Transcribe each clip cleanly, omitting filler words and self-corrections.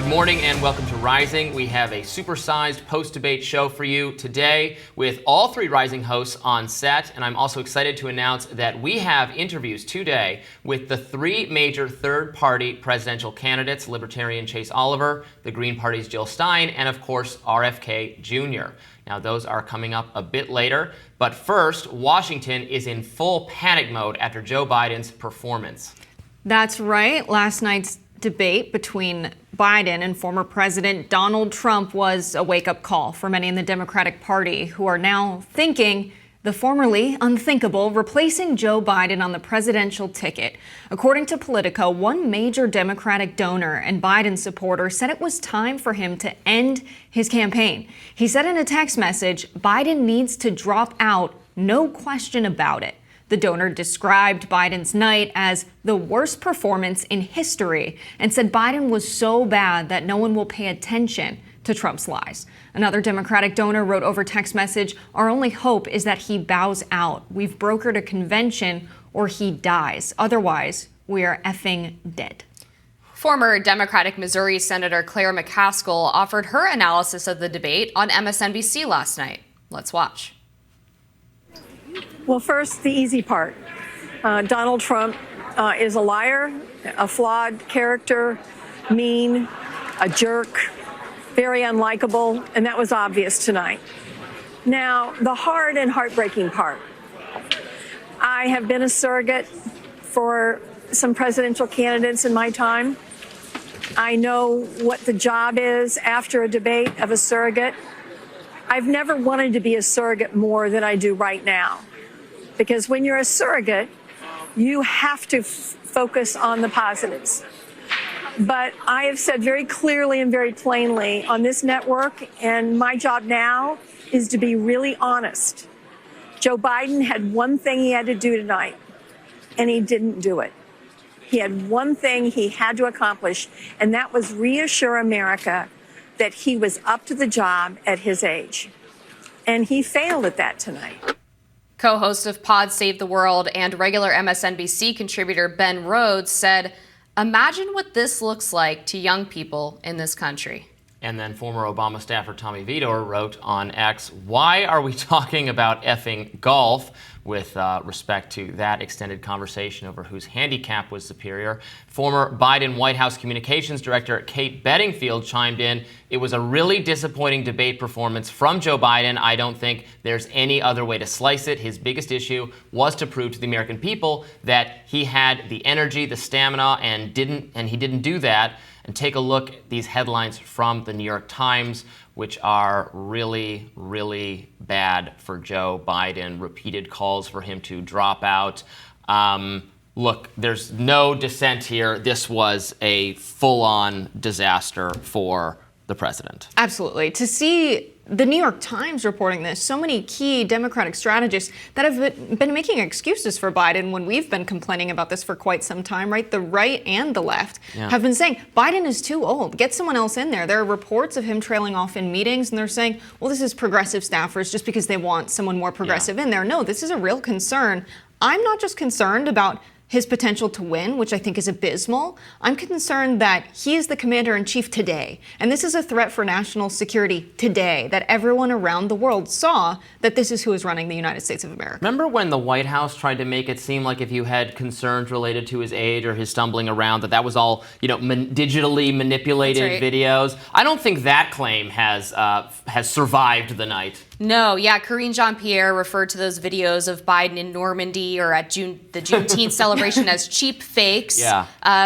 Good morning and welcome to Rising. We have a supersized post-debate show for you today with all three Rising hosts on set. And I'm also excited to announce that we have interviews today with the three major third-party presidential candidates, Libertarian Chase Oliver, the Green Party's Jill Stein, and of course, RFK Jr. Now, those are coming up a bit later. But first, Washington is in full panic mode after Joe Biden's performance. That's right. Last night's debate between Biden and former President Donald Trump was a wake-up call for many in the Democratic Party who are now thinking the formerly unthinkable, replacing Joe Biden on the presidential ticket. According to Politico, one major Democratic donor and Biden supporter said it was time for him to end his campaign. He said in a text message, Biden needs to drop out, no question about it. The donor described Biden's night as the worst performance in history and said Biden was so bad that no one will pay attention to Trump's lies. Another Democratic donor wrote over text message, "Our only hope is that he bows out. We've brokered a convention or he dies. Otherwise, we are effing dead." Former Democratic Missouri Senator Claire McCaskill offered her analysis of the debate on MSNBC last night. Let's watch. Well, first, the easy part. Donald Trump is a liar, a flawed character, mean, a jerk, very unlikable, and that was obvious tonight. Now, the hard and heartbreaking part. I have been a surrogate for some presidential candidates in my time. I know what the job is after a debate of a surrogate. I've never wanted to be a surrogate more than I do right now. Because when you're a surrogate, you have to focus on the positives. But I have said very clearly and very plainly on this network, and my job now is to be really honest. Joe Biden had one thing he had to do tonight, and he didn't do it. He had one thing he had to accomplish, and that was reassure America that he was up to the job at his age. And he failed at that tonight. Co-host of Pod Save the World and regular MSNBC contributor Ben Rhodes said, "Imagine what this looks like to young people in this country." And then former Obama staffer Tommy Vietor wrote on X, "Why are we talking about effing golf?" with respect to that extended conversation over whose handicap was superior. Former Biden White House Communications Director Kate Bedingfield chimed in, "It was a really disappointing debate performance from Joe Biden. I don't think there's any other way to slice it. His biggest issue was to prove to the American people that he had the energy, the stamina, and he didn't do that." And take a look at these headlines from the New York Times, which are really, really bad for Joe Biden. Repeated calls for him to drop out. Look, there's no dissent here. This was a full-on disaster for the president. Absolutely. To see the New York Times reporting this, so many key Democratic strategists that have been making excuses for Biden when we've been complaining about this for quite some time, right? The right and the left have been saying, Biden is too old. Get someone else in there. There are reports of him trailing off in meetings, and they're saying, well, this is progressive staffers just because they want someone more progressive in there. No, this is a real concern. I'm not just concerned about his potential to win, which I think is abysmal. I'm concerned that he is the commander-in-chief today. And this is a threat for national security today, that everyone around the world saw that this is who is running the United States of America. Remember when the White House tried to make it seem like if you had concerns related to his age or his stumbling around, that was all, digitally manipulated videos? I don't think that claim has survived the night. No, Karine Jean-Pierre referred to those videos of Biden in Normandy or at the Juneteenth celebration as cheap fakes,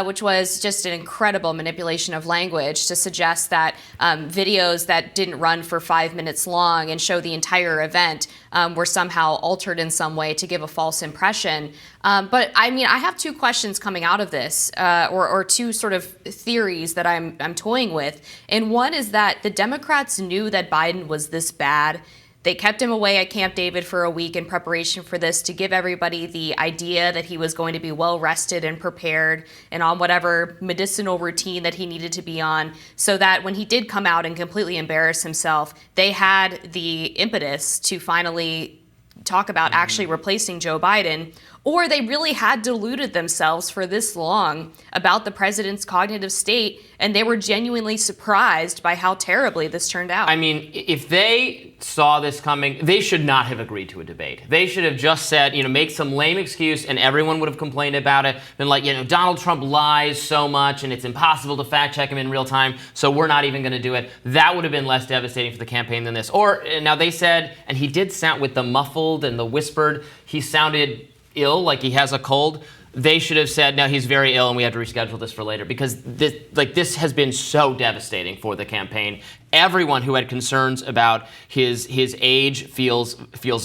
which was just an incredible manipulation of language to suggest that videos that didn't run for 5 minutes long and show the entire event were somehow altered in some way to give a false impression. But I have two questions coming out of this, or two sort of theories that I'm toying with. And one is that the Democrats knew that Biden was this bad. They kept him away at Camp David for a week in preparation for this to give everybody the idea that he was going to be well rested and prepared and on whatever medicinal routine that he needed to be on, so that when he did come out and completely embarrass himself, they had the impetus to finally talk about actually replacing Joe Biden. or they really had deluded themselves for this long about the president's cognitive state, and they were genuinely surprised by how terribly this turned out. I mean, if they saw this coming, they should not have agreed to a debate. They should have just said, make some lame excuse, and everyone would have complained about it. Been like, Donald Trump lies so much, and it's impossible to fact check him in real time, so we're not even going to do it. That would have been less devastating for the campaign than this. Or now they said, and he did sound with the muffled and the whispered, he sounded ill, like he has a cold. They should have said, no, he's very ill and we have to reschedule this for later, because this has been so devastating for the campaign. Everyone who had concerns about his age feels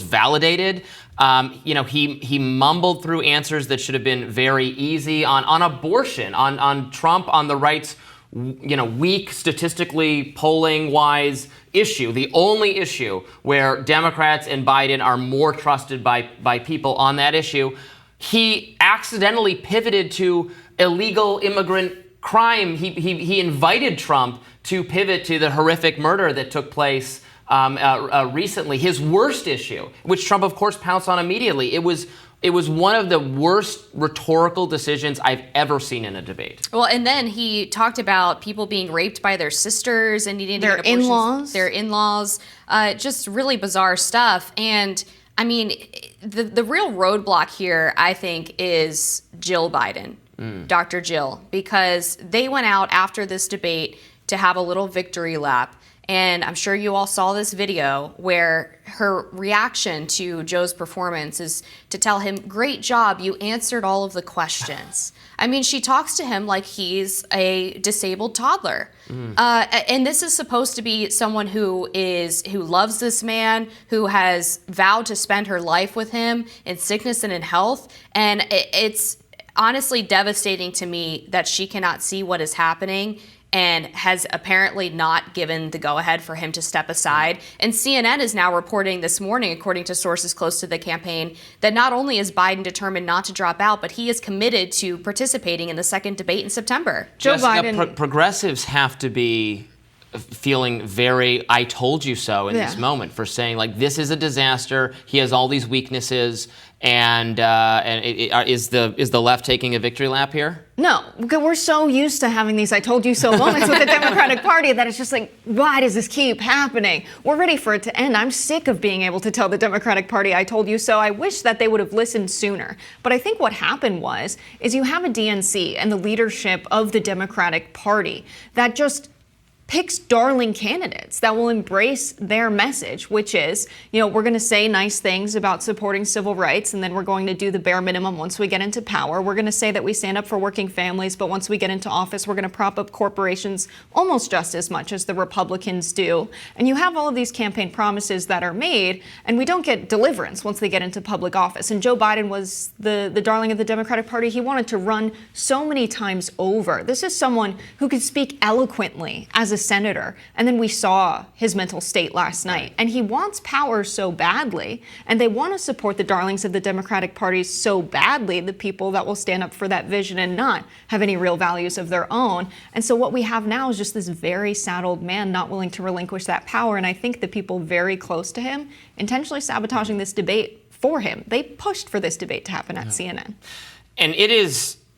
validated. He mumbled through answers that should have been very easy on abortion, on Trump, on the right's weak, statistically polling-wise issue, the only issue where Democrats and Biden are more trusted by people on that issue. He accidentally pivoted to illegal immigrant crime. He invited Trump to pivot to the horrific murder that took place recently, his worst issue, which Trump, of course, pounced on immediately. It was one of the worst rhetorical decisions I've ever seen in a debate. Well, and then he talked about people being raped by their sisters and needing to their get abortions. in-laws. Their in-laws. Just really bizarre stuff. And I mean, the real roadblock here, I think, is Jill Biden, Dr. Jill, because they went out after this debate to have a little victory lap. And I'm sure you all saw this video where her reaction to Joe's performance is to tell him, great job, you answered all of the questions. I mean, she talks to him like he's a disabled toddler. And this is supposed to be someone who loves this man, who has vowed to spend her life with him in sickness and in health. And it's honestly devastating to me that she cannot see what is happening and has apparently not given the go-ahead for him to step aside. And CNN is now reporting this morning, according to sources close to the campaign, that not only is Biden determined not to drop out, but he is committed to participating in the second debate in September. Joe Biden. Progressives have to be feeling very I told you so in this moment, for saying, like, this is a disaster. He has all these weaknesses. And is the left taking a victory lap here? No, because we're so used to having these I told you so moments with the Democratic Party that it's just like, why does this keep happening? We're ready for it to end. I'm sick of being able to tell the Democratic Party I told you so. I wish that they would have listened sooner. But I think what happened is you have a DNC and the leadership of the Democratic Party that just picks darling candidates that will embrace their message, which is, we're going to say nice things about supporting civil rights, and then we're going to do the bare minimum once we get into power. We're going to say that we stand up for working families, but once we get into office, we're going to prop up corporations almost just as much as the Republicans do. And you have all of these campaign promises that are made, and we don't get deliverance once they get into public office. And Joe Biden was the darling of the Democratic Party. He wanted to run so many times over. This is someone who could speak eloquently as a senator, and then we saw his mental state last night. And he wants power so badly, and they want to support the darlings of the Democratic Party so badly, the people that will stand up for that vision and not have any real values of their own. And so what we have now is just this very sad old man not willing to relinquish that power. And I think the people very close to him intentionally sabotaging this debate for him. They pushed for this debate to happen at CNN. And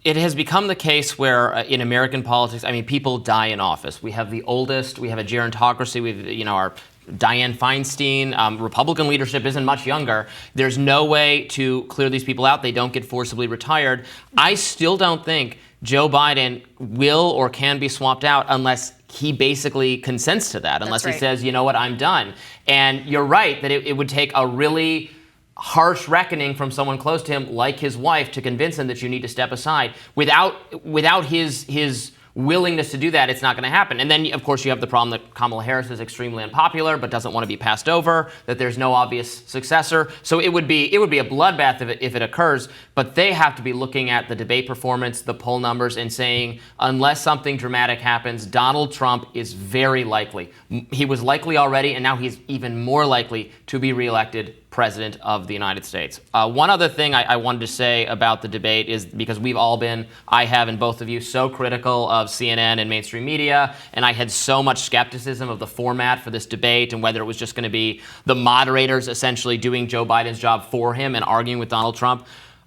it has become the case where in American politics, people die in office. We have the oldest, we have a gerontocracy, we have, our Dianne Feinstein, Republican leadership isn't much younger. There's no way to clear these people out. They don't get forcibly retired. I still don't think Joe Biden will or can be swapped out unless he basically consents to that, unless he says, you know what, I'm done. And you're right that it would take a really harsh reckoning from someone close to him, like his wife, to convince him that you need to step aside. Without his willingness to do that, it's not going to happen. And then, of course, you have the problem that Kamala Harris is extremely unpopular, but doesn't want to be passed over, that there's no obvious successor. So it would be a bloodbath if it occurs. But they have to be looking at the debate performance, the poll numbers, and saying, unless something dramatic happens, Donald Trump is very likely. He was likely already, and now he's even more likely to be reelected President of the United States. One other thing I wanted to say about the debate is, because we've all been, I have and both of you, so critical of CNN and mainstream media, and I had so much skepticism of the format for this debate and whether it was just going to be the moderators essentially doing Joe Biden's job for him and arguing with Donald Trump.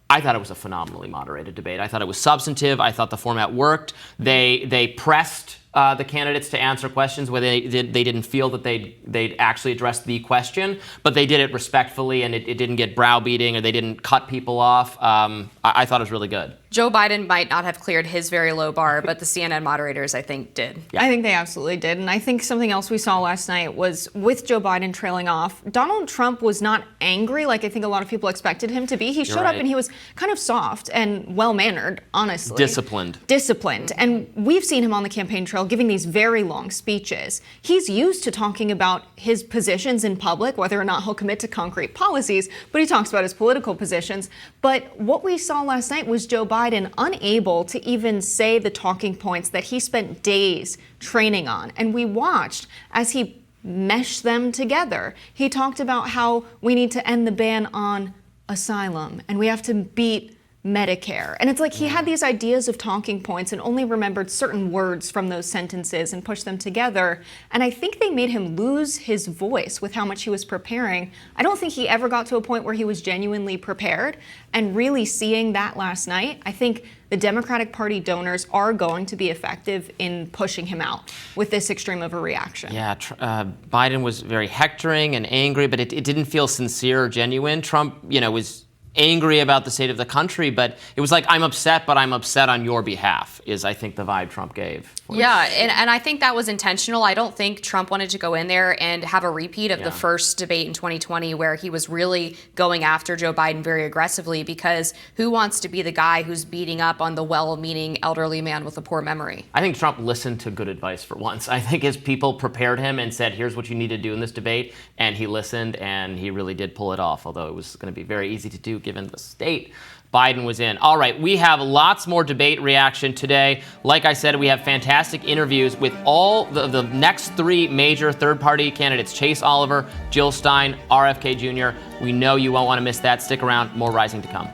I thought it was a phenomenally moderated debate. I thought it was substantive. I thought the format worked. They pressed the candidates to answer questions where they didn't feel that they'd actually addressed the question, but they did it respectfully, and it didn't get browbeating, or they didn't cut people off. I thought it was really good. Joe Biden might not have cleared his very low bar, but the CNN moderators, I think, did. Yeah. I think they absolutely did. And I think something else we saw last night was, with Joe Biden trailing off, Donald Trump was not angry like I think a lot of people expected him to be. He showed up and he was kind of soft and well-mannered, honestly. Disciplined. And we've seen him on the campaign trail giving these very long speeches. He's used to talking about his positions in public, whether or not he'll commit to concrete policies, but he talks about his political positions. But what we saw last night was Joe Biden unable to even say the talking points that he spent days training on. And we watched as he meshed them together. He talked about how we need to end the ban on asylum and we have to beat Medicare. And it's like he had these ideas of talking points and only remembered certain words from those sentences and pushed them together. And I think they made him lose his voice with how much he was preparing. I don't think he ever got to a point where he was genuinely prepared. And really seeing that last night, I think the Democratic Party donors are going to be effective in pushing him out with this extreme of a reaction. Yeah, Biden was very hectoring and angry, but it didn't feel sincere or genuine. Trump, was angry about the state of the country, but it was like, I'm upset, but I'm upset on your behalf, is I think the vibe Trump gave. Yeah, and I think that was intentional. I don't think Trump wanted to go in there and have a repeat of the first debate in 2020 where he was really going after Joe Biden very aggressively, because who wants to be the guy who's beating up on the well-meaning elderly man with a poor memory? I think Trump listened to good advice for once. I think his people prepared him and said, here's what you need to do in this debate, and he listened, and he really did pull it off, although it was going to be very easy to do given the state Biden was in. All right, we have lots more debate reaction today. Like I said, we have fantastic interviews with all the next three major third-party candidates: Chase Oliver, Jill Stein, RFK Jr. We know you won't want to miss that. Stick around, more Rising to come.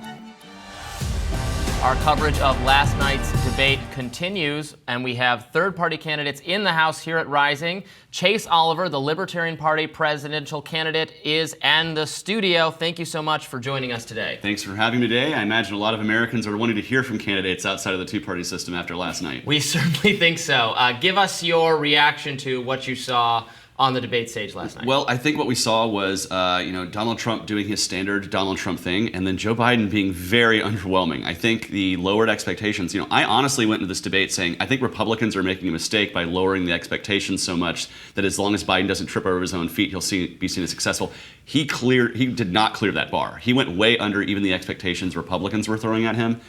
Our coverage of last night's debate continues, and we have third-party candidates in the House here at Rising. Chase Oliver, the Libertarian Party presidential candidate, is in the studio. Thank you so much for joining us today. Thanks for having me today. I imagine a lot of Americans are wanting to hear from candidates outside of the two-party system after last night. We certainly think so. Give us your reaction to what you saw on the debate stage last night. Well, I think what we saw was, Donald Trump doing his standard Donald Trump thing, and then Joe Biden being very underwhelming. I think the lowered expectations, I honestly went into this debate saying, I think Republicans are making a mistake by lowering the expectations so much that as long as Biden doesn't trip over his own feet, he'll be seen as successful. He did not clear that bar. He went way under even the expectations Republicans were throwing at him.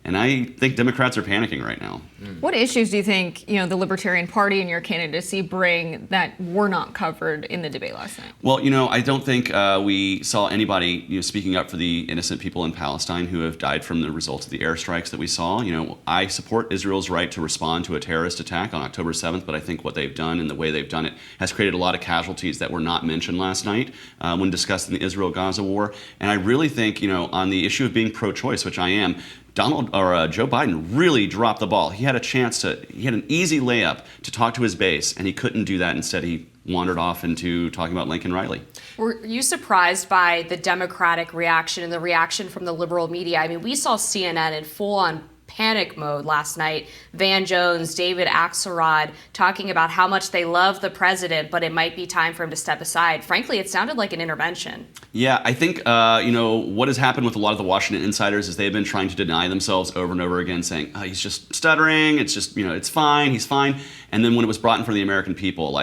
And I think Democrats are panicking right now. What issues do you think, the Libertarian Party and your candidacy bring that were not covered in the debate last night? Well, I don't think we saw anybody, speaking up for the innocent people in Palestine who have died from the results of the airstrikes that we saw. I support Israel's right to respond to a terrorist attack on October 7th, but I think what they've done and the way they've done it has created a lot of casualties that were not mentioned last night when discussing the Israel-Gaza war. And I really think, on the issue of being pro-choice, which I am, Joe Biden really dropped the ball. He had an easy layup to talk to his base, and he couldn't do that. Instead, he wandered off into talking about Lincoln Riley. Were you surprised by the Democratic reaction and the reaction from the liberal media? I mean, we saw CNN in full-on panic mode last night. Van Jones, David Axelrod talking about how much they love the president, but it might be time for him to step aside. Frankly, it sounded like an intervention. Yeah, I think, what has happened with a lot of the Washington insiders is they've been trying to deny themselves over and over again, saying, he's just stuttering, it's just, it's fine, he's fine. And then when it was brought in front of the American people,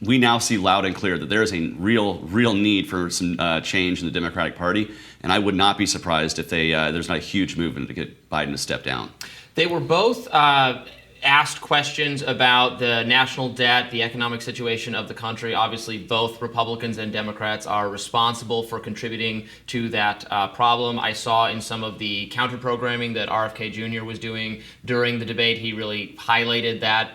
we now see loud and clear that there is a real need for some change in the Democratic Party. And I would not be surprised if there's not a huge movement to get Biden to step down. They were both asked questions about the national debt, the economic situation of the country. Obviously, both Republicans and Democrats are responsible for contributing to that problem. I saw in some of the counter-programming that RFK Jr. was doing during the debate, he really highlighted that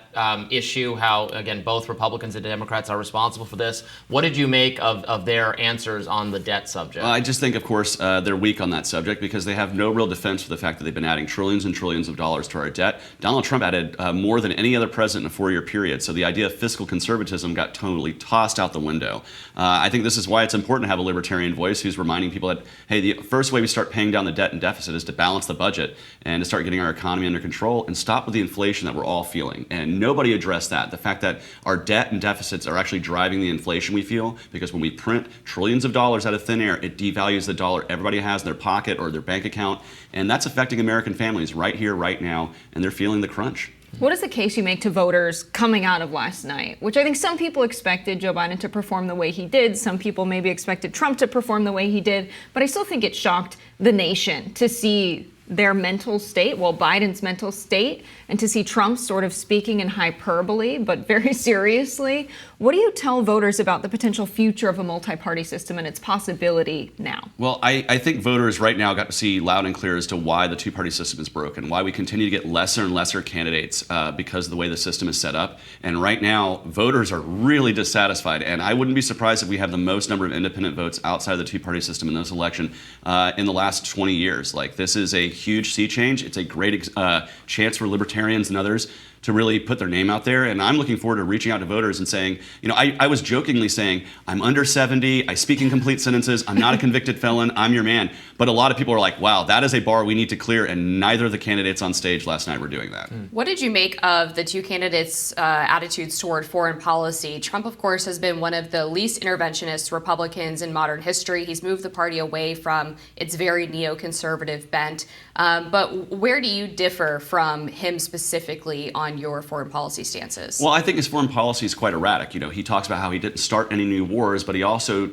issue, how, again, both Republicans and Democrats are responsible for this. What did you make of their answers on the debt subject? I just think, of course, they're weak on that subject because they have no real defense for the fact that they've been adding trillions and trillions of dollars to our debt. Donald Trump added had more than any other president in a 4-year period. So the idea of fiscal conservatism got totally tossed out the window. I think this is why it's important to have a libertarian voice who's reminding people that, hey, the first way we start paying down the debt and deficit is to balance the budget and to start getting our economy under control and stop with the inflation that we're all feeling. And nobody addressed that. The fact that our debt and deficits are actually driving the inflation we feel, because when we print trillions of dollars out of thin air, it devalues the dollar everybody has in their pocket or their bank account. And that's affecting American families right here, right now, and they're feeling the crunch. What is the case you make to voters coming out of last night, which I think some people expected Joe Biden to perform the way he did. Some people maybe expected Trump to perform the way he did. But I still think it shocked the nation to see their mental state, well, Biden's mental state, and to see Trump sort of speaking in hyperbole, but very seriously. What do you tell voters about the potential future of a multi-party system and its possibility now? Well, I think voters right now got to see loud and clear as to why the two-party system is broken, why we continue to get lesser and lesser candidates because of the way the system is set up. And right now, voters are really dissatisfied. And I wouldn't be surprised if we have the most number of independent votes outside of the two-party system in this election in the last 20 years. Like, this is a huge sea change. It's a great chance for libertarians and others to really put their name out there. And I'm looking forward to reaching out to voters and saying, you know, I was jokingly saying, I'm under 70, I speak in complete sentences, I'm not a convicted felon, I'm your man. But a lot of people are like, wow, that is a bar we need to clear, and neither of the candidates on stage last night were doing that. What did you make of the two candidates' attitudes toward foreign policy? Trump, of course, has been one of the least interventionist Republicans in modern history. He's moved the party away from its very neoconservative bent. But where do you differ from him specifically on your foreign policy stances? Well, I think his foreign policy is quite erratic. You know, he talks about how he didn't start any new wars, but he also,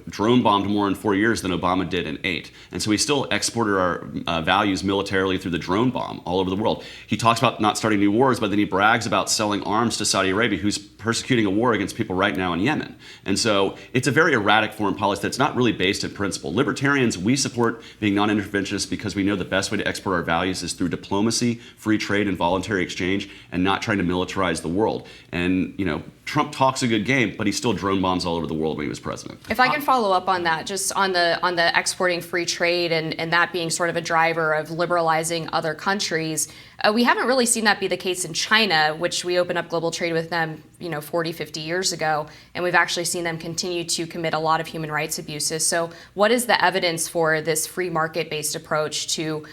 drone bombed more in 4 years than Obama did in 8. And so he still exported our values militarily through the drone bomb all over the world. He talks about not starting new wars, but then he brags about selling arms to Saudi Arabia, who's persecuting a war against people right now in Yemen. And so it's a very erratic foreign policy that's not really based in principle. Libertarians, we support being non-interventionist because we know the best way to export our values is through diplomacy, free trade, and voluntary exchange, and not trying to militarize the world. And, you know, Trump talks a good game, but he still drone bombs all over the world when he was president. If I can follow up on that, just on the exporting free trade and that being sort of a driver of liberalizing other countries, we haven't really seen that be the case in China, which we opened up global trade with them, 40, 50 years ago, and we've actually seen them continue to commit a lot of human rights abuses. So what is the evidence for this free market-based approach to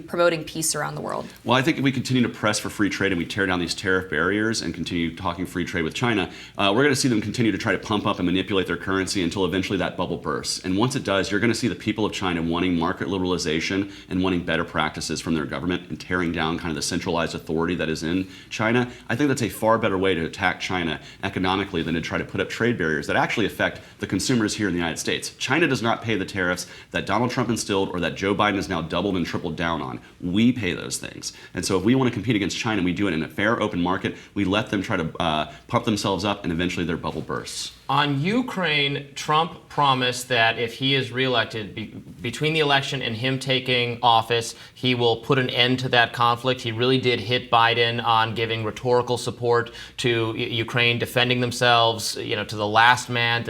promoting peace around the world? Well, I think if we continue to press for free trade and we tear down these tariff barriers and continue talking free trade with China, we're going to see them continue to try to pump up and manipulate their currency until eventually that bubble bursts. And once it does, you're going to see the people of China wanting market liberalization and wanting better practices from their government and tearing down kind of the centralized authority that is in China. I think that's a far better way to attack China economically than to try to put up trade barriers that actually affect the consumers here in the United States. China does not pay the tariffs that Donald Trump instilled or that Joe Biden has now doubled and tripled down on. We pay those things. And so if we want to compete against China, we do it in a fair, open market. We let them try to pump themselves up, and eventually their bubble bursts. On Ukraine, Trump promised that if he is reelected, between the election and him taking office, he will put an end to that conflict. He really did hit Biden on giving rhetorical support to Ukraine defending themselves, to the last man,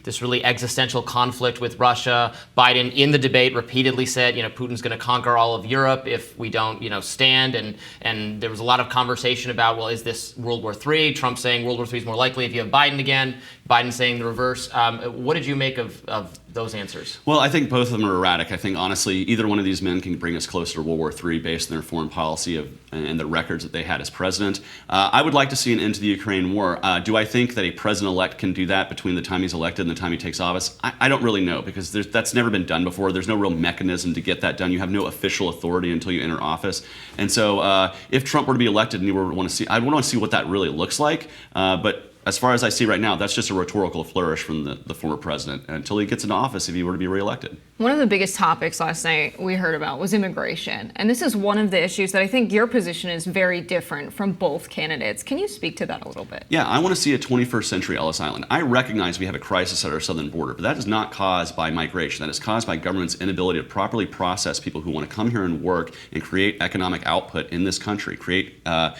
this really existential conflict with Russia. Biden, in the debate, repeatedly said, Putin's going to conquer all of Europe if we don't, stand. And there was a lot of conversation about, well, is this World War III? Trump saying World War III is more likely if you have Biden again. Biden saying the reverse. What did you make of those answers? Well, I think both of them are erratic. I think, honestly, either one of these men can bring us closer to World War III based on their foreign policy and the records that they had as president. I would like to see an end to the Ukraine war. Do I think that a president-elect can do that between the time he's elected and the time he takes office? I don't really know, because that's never been done before. There's no real mechanism to get that done. You have no official authority until you enter office. And so if Trump were to be elected and I'd want to see what that really looks like. But as far as I see right now, that's just a rhetorical flourish from the former president until he gets into office if he were to be reelected. One of the biggest topics last night we heard about was immigration. And this is one of the issues that I think your position is very different from both candidates. Can you speak to that a little bit? Yeah, I want to see a 21st century Ellis Island. I recognize we have a crisis at our southern border, but that is not caused by migration. That is caused by government's inability to properly process people who want to come here and work and create economic output in this country, create a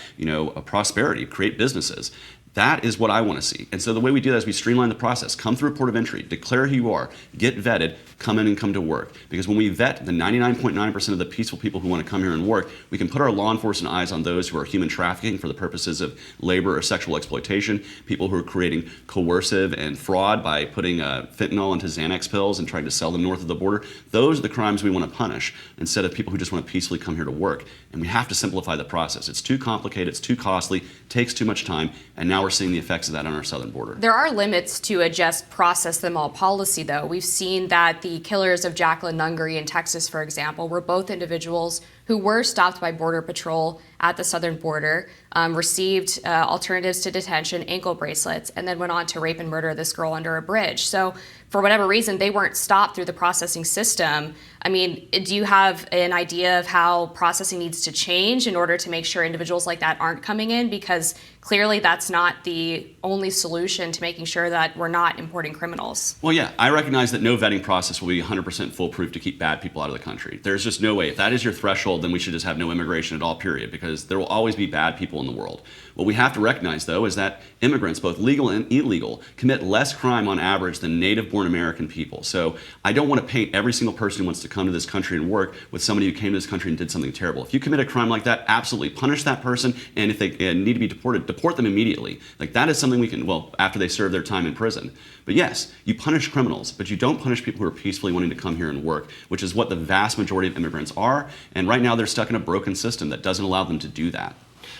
prosperity, create businesses. That is what I want to see. And so the way we do that is we streamline the process. Come through a port of entry, declare who you are, get vetted, come in and come to work. Because when we vet the 99.9% of the peaceful people who want to come here and work, we can put our law enforcement eyes on those who are human trafficking for the purposes of labor or sexual exploitation, people who are creating coercive and fraud by putting fentanyl into Xanax pills and trying to sell them north of the border. Those are the crimes we want to punish instead of people who just want to peacefully come here to work. And we have to simplify the process. It's too complicated, it's too costly, takes too much time, and now we're seeing the effects of that on our southern border. There are limits to a just process them all policy, though. We've seen that the killers of Jacqueline Nungery in Texas, for example, were both individuals who were stopped by Border Patrol at the southern border, received alternatives to detention, ankle bracelets, and then went on to rape and murder this girl under a bridge. So for whatever reason, they weren't stopped through the processing system. I mean, do you have an idea of how processing needs to change in order to make sure individuals like that aren't coming in? Because clearly that's not the only solution to making sure that we're not importing criminals. Well, yeah, I recognize that no vetting process will be 100% foolproof to keep bad people out of the country. There's just no way. If that is your threshold, then we should just have no immigration at all, period, because there will always be bad people in the world. What we have to recognize, though, is that immigrants, both legal and illegal, commit less crime on average than native-born American people. So I don't want to paint every single person who wants to come to this country and work with somebody who came to this country and did something terrible. If you commit a crime like that, absolutely punish that person, and if they need to be deported, deport them immediately. Like, that is something we can, well, after they serve their time in prison. But yes, you punish criminals, but you don't punish people who are peacefully wanting to come here and work, which is what the vast majority of immigrants are. And right now they're stuck in a broken system that doesn't allow them to do that.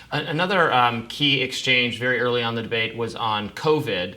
Another key exchange very early on in the debate was on COVID.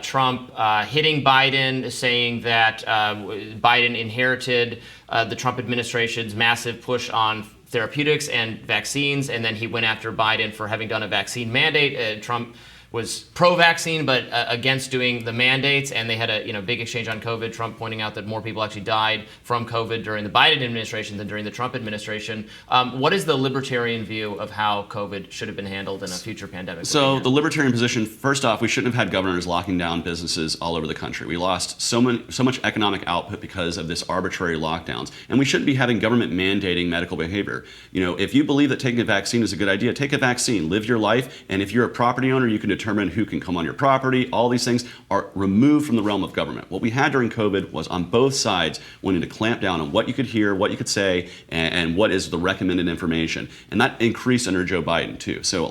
Trump hitting Biden, saying that Biden inherited the Trump administration's massive push on therapeutics and vaccines, and then he went after Biden for having done a vaccine mandate. Trump was pro-vaccine but against doing the mandates, and they had a big exchange on COVID. Trump pointing out that more people actually died from COVID during the Biden administration than during the Trump administration. What is the Libertarian view of how COVID should have been handled in a future pandemic? So the Libertarian position, first off, we shouldn't have had governors locking down businesses all over the country. We lost so much economic output because of this arbitrary lockdowns, and we shouldn't be having government mandating medical behavior. If you believe that taking a vaccine is a good idea, take a vaccine, live your life, and if you're a property owner, you can determine who can come on your property. All these things are removed from the realm of government. What we had during COVID was on both sides wanting to clamp down on what you could hear, what you could say, and what is the recommended information. And that increased under Joe Biden too. So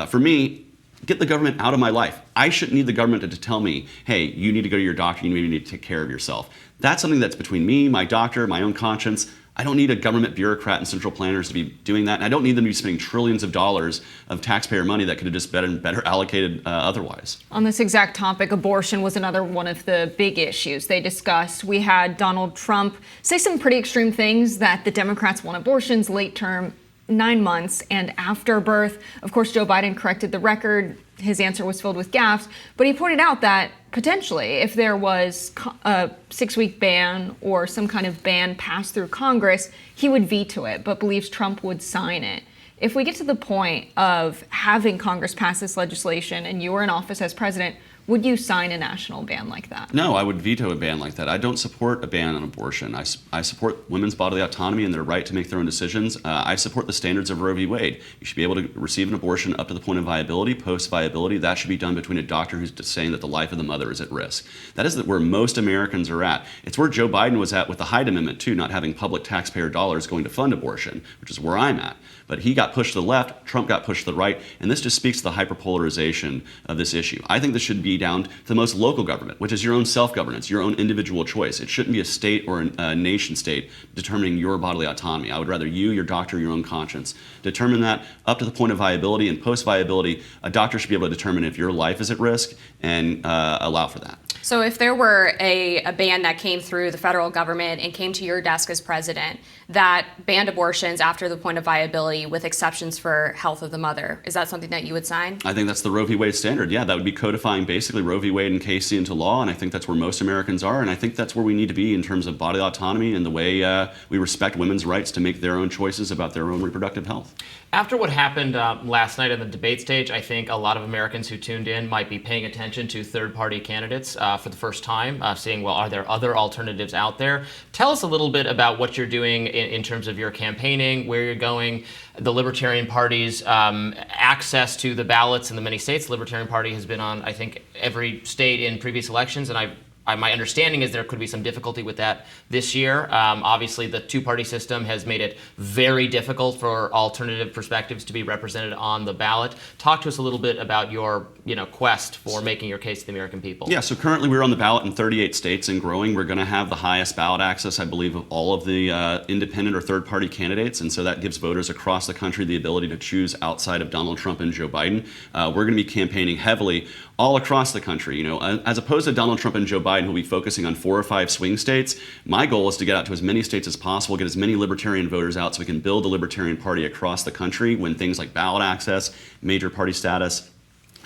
for me, get the government out of my life. I shouldn't need the government to tell me, hey, you need to go to your doctor, you maybe need to take care of yourself. That's something that's between me, my doctor, my own conscience. I don't need a government bureaucrat and central planners to be doing that, and I don't need them to be spending trillions of dollars of taxpayer money that could have just been better allocated otherwise. On this exact topic, abortion was another one of the big issues they discussed. We had Donald Trump say some pretty extreme things, that the Democrats want abortions late term, 9 months, and after birth. Of course, Joe Biden corrected the record. His answer was filled with gaffes, but he pointed out that potentially, if there was a 6-week ban or some kind of ban passed through Congress, he would veto it, but believes Trump would sign it. If we get to the point of having Congress pass this legislation and you were in office as president, would you sign a national ban like that? No, I would veto a ban like that. I don't support a ban on abortion. I support women's bodily autonomy and their right to make their own decisions. I support the standards of Roe v. Wade. You should be able to receive an abortion up to the point of viability, post-viability. That should be done between a doctor who's saying that the life of the mother is at risk. That is where most Americans are at. It's where Joe Biden was at with the Hyde Amendment, too, not having public taxpayer dollars going to fund abortion, which is where I'm at. But he got pushed to the left, Trump got pushed to the right, and this just speaks to the hyperpolarization of this issue. I think this should be down to the most local government, which is your own self-governance, your own individual choice. It shouldn't be a state or a nation state determining your bodily autonomy. I would rather you, your doctor, your own conscience, determine that up to the point of viability, and post-viability, a doctor should be able to determine if your life is at risk and allow for that. So if there were a ban that came through the federal government and came to your desk as president that banned abortions after the point of viability with exceptions for health of the mother, is that something that you would sign? I think that's the Roe v. Wade standard. Yeah, that would be codifying basically Roe v. Wade and Casey into law, and I think that's where most Americans are, and I think that's where we need to be in terms of bodily autonomy and the way we respect women's rights to make their own choices about their own reproductive health. After what happened last night on the debate stage, I think a lot of Americans who tuned in might be paying attention to third-party candidates. for the first time, seeing, well, are there other alternatives out there? Tell us a little bit about what you're doing in terms of your campaigning, where you're going, the Libertarian Party's access to the ballots in the many states. The Libertarian Party has been on, I think, every state in previous elections, and my understanding is there could be some difficulty with that this year. Obviously, the two-party system has made it very difficult for alternative perspectives to be represented on the ballot. Talk to us a little bit about your quest for making your case to the American people. Yeah, so currently we're on the ballot in 38 states and growing. We're going to have the highest ballot access, I believe, of all of the independent or third-party candidates, and so that gives voters across the country the ability to choose outside of Donald Trump and Joe Biden. We're going to be campaigning heavily all across the country. As opposed to Donald Trump and Joe Biden, who'll be focusing on 4 or 5 swing states, my goal is to get out to as many states as possible, get as many Libertarian voters out so we can build the Libertarian Party across the country when things like ballot access, major party status,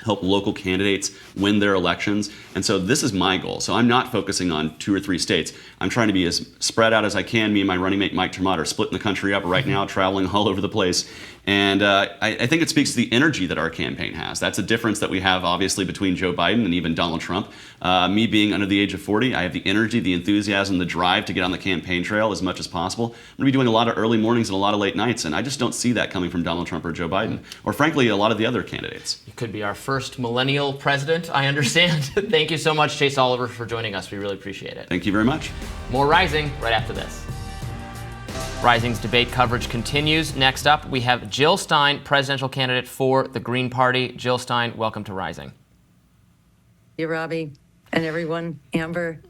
help local candidates win their elections. And so this is my goal. So I'm not focusing on 2 or 3 states. I'm trying to be as spread out as I can. Me and my running mate, Mike Tremont, are splitting the country up right now, traveling all over the place. And I think it speaks to the energy that our campaign has. That's a difference that we have, obviously, between Joe Biden and even Donald Trump. Me being under the age of 40, I have the energy, the enthusiasm, the drive to get on the campaign trail as much as possible. I'm going to be doing a lot of early mornings and a lot of late nights, and I just don't see that coming from Donald Trump or Joe Biden, or frankly, a lot of the other candidates. You could be our first millennial president, I understand. Thank you so much, Chase Oliver, for joining us. We really appreciate it. Thank you very much. More Rising right after this. Rising's debate coverage continues. Next up, we have Jill Stein, presidential candidate for the Green Party. Jill Stein, welcome to Rising. Hey, Robby, and everyone, Amber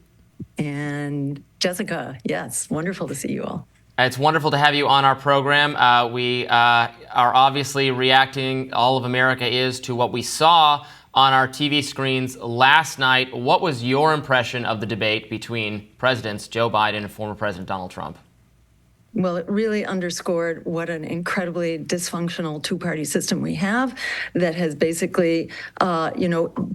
and Jessica. Yes, wonderful to see you all. It's wonderful to have you on our program. We are obviously reacting, all of America is, to what we saw on our TV screens last night. What was your impression of the debate between Presidents Joe Biden and former President Donald Trump? Well, it really underscored what an incredibly dysfunctional two-party system we have that has basically,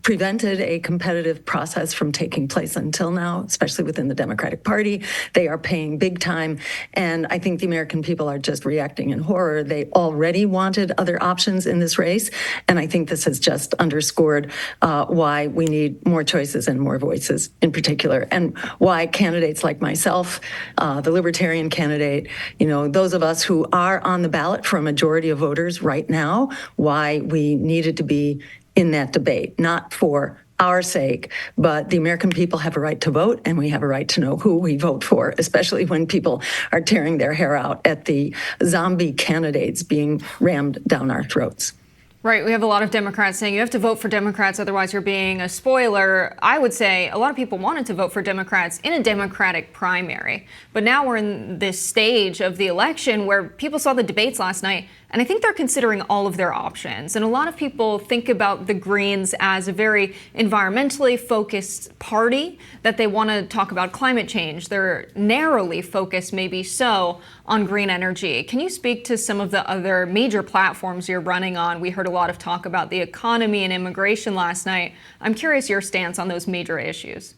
prevented a competitive process from taking place until now, especially within the Democratic Party. They are paying big time, and I think the American people are just reacting in horror. They already wanted other options in this race, and I think this has just underscored why we need more choices and more voices in particular, and why candidates like myself, the Libertarian candidate, those of us who are on the ballot for a majority of voters right now, why we needed to be in that debate, not for our sake, but the American people have a right to vote, and we have a right to know who we vote for, especially when people are tearing their hair out at the zombie candidates being rammed down our throats. Right. We have a lot of Democrats saying you have to vote for Democrats, otherwise you're being a spoiler. I would say a lot of people wanted to vote for Democrats in a Democratic primary. But now we're in this stage of the election where people saw the debates last night, and I think they're considering all of their options. And a lot of people think about the Greens as a very environmentally focused party, that they want to talk about climate change. They're narrowly focused, maybe so, on green energy. Can you speak to some of the other major platforms you're running on? We heard a lot of talk about the economy and immigration last night. I'm curious your stance on those major issues.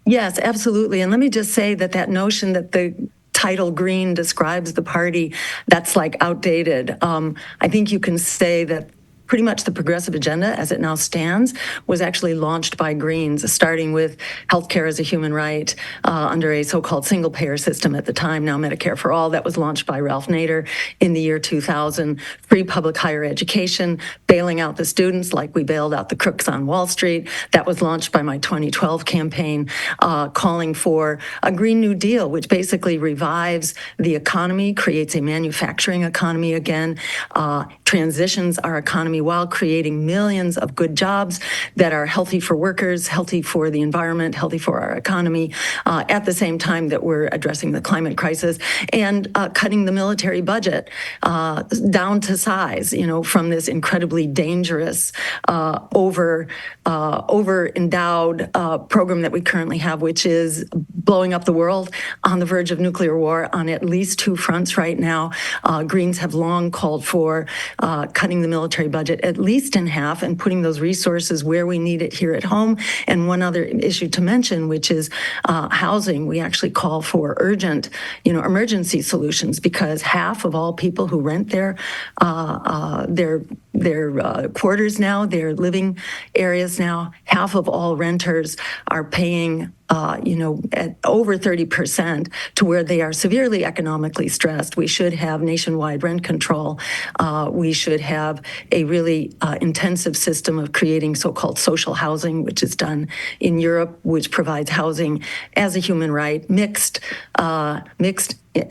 Yes, absolutely. And let me just say that notion that the title green describes the party, that's like outdated. I think you can say that pretty much the progressive agenda as it now stands was actually launched by Greens, starting with healthcare as a human right under a so-called single-payer system at the time, now Medicare for All. That was launched by Ralph Nader in the year 2000. Free public higher education, bailing out the students like we bailed out the crooks on Wall Street. That was launched by my 2012 campaign, calling for a Green New Deal, which basically revives the economy, creates a manufacturing economy again, transitions our economy while creating millions of good jobs that are healthy for workers, healthy for the environment, healthy for our economy, at the same time that we're addressing the climate crisis and cutting the military budget down to size, from this incredibly dangerous, over-endowed program that we currently have, which is blowing up the world on the verge of nuclear war on at least 2 fronts right now. Greens have long called for cutting the military budget at least in half and putting those resources where we need it here at home. And one other issue to mention, which is housing. We actually call for urgent, emergency solutions, because half of all people who rent their quarters now, their living areas now, half of all renters are paying at over 30% to where they are severely economically stressed. We should have nationwide rent control. We should have a really intensive system of creating so-called social housing, which is done in Europe, which provides housing as a human right, mixed,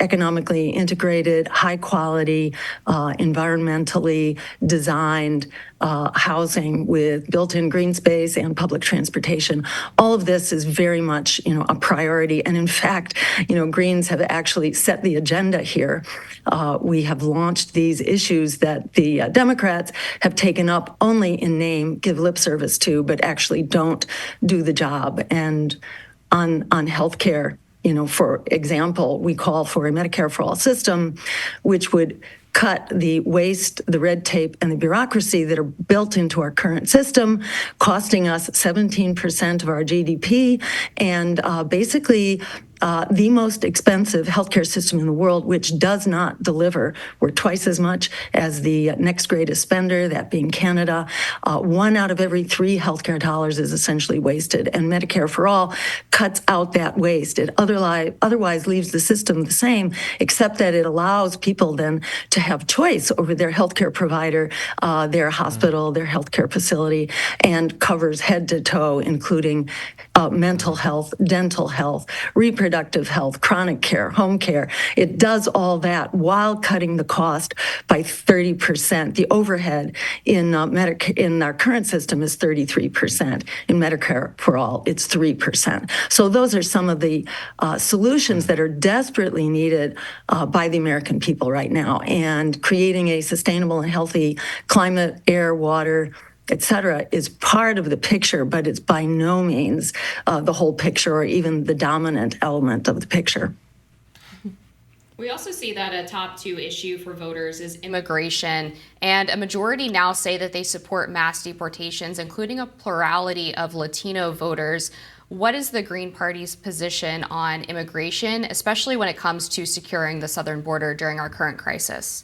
economically integrated, high quality, environmentally designed housing with built-in green space and public transportation. All of this is very much, a priority. And in fact, Greens have actually set the agenda here. We have launched these issues that the Democrats have taken up only in name, give lip service to, but actually don't do the job. And on healthcare, for example, we call for a Medicare for All system, which would cut the waste, the red tape, and the bureaucracy that are built into our current system, costing us 17% of our GDP, and basically the most expensive healthcare system in the world, which does not deliver. We're twice as much as the next greatest spender, that being Canada. 1 out of every 3 healthcare dollars is essentially wasted, and Medicare for All cuts out that waste. It otherwise leaves the system the same, except that it allows people then to have choice over their healthcare provider, their hospital, their healthcare facility, and covers head to toe, including mental health, dental health, reproductive health, chronic care, home care. It does all that while cutting the cost by 30%. The overhead in our current system is 33%. In Medicare for All, it's 3%. So those are some of the solutions that are desperately needed by the American people right now. And creating a sustainable and healthy climate, air, water, et cetera, is part of the picture, but it's by no means the whole picture or even the dominant element of the picture. We also see that a top 2 issue for voters is immigration, and a majority now say that they support mass deportations, including a plurality of Latino voters. What is the Green Party's position on immigration, especially when it comes to securing the southern border during our current crisis?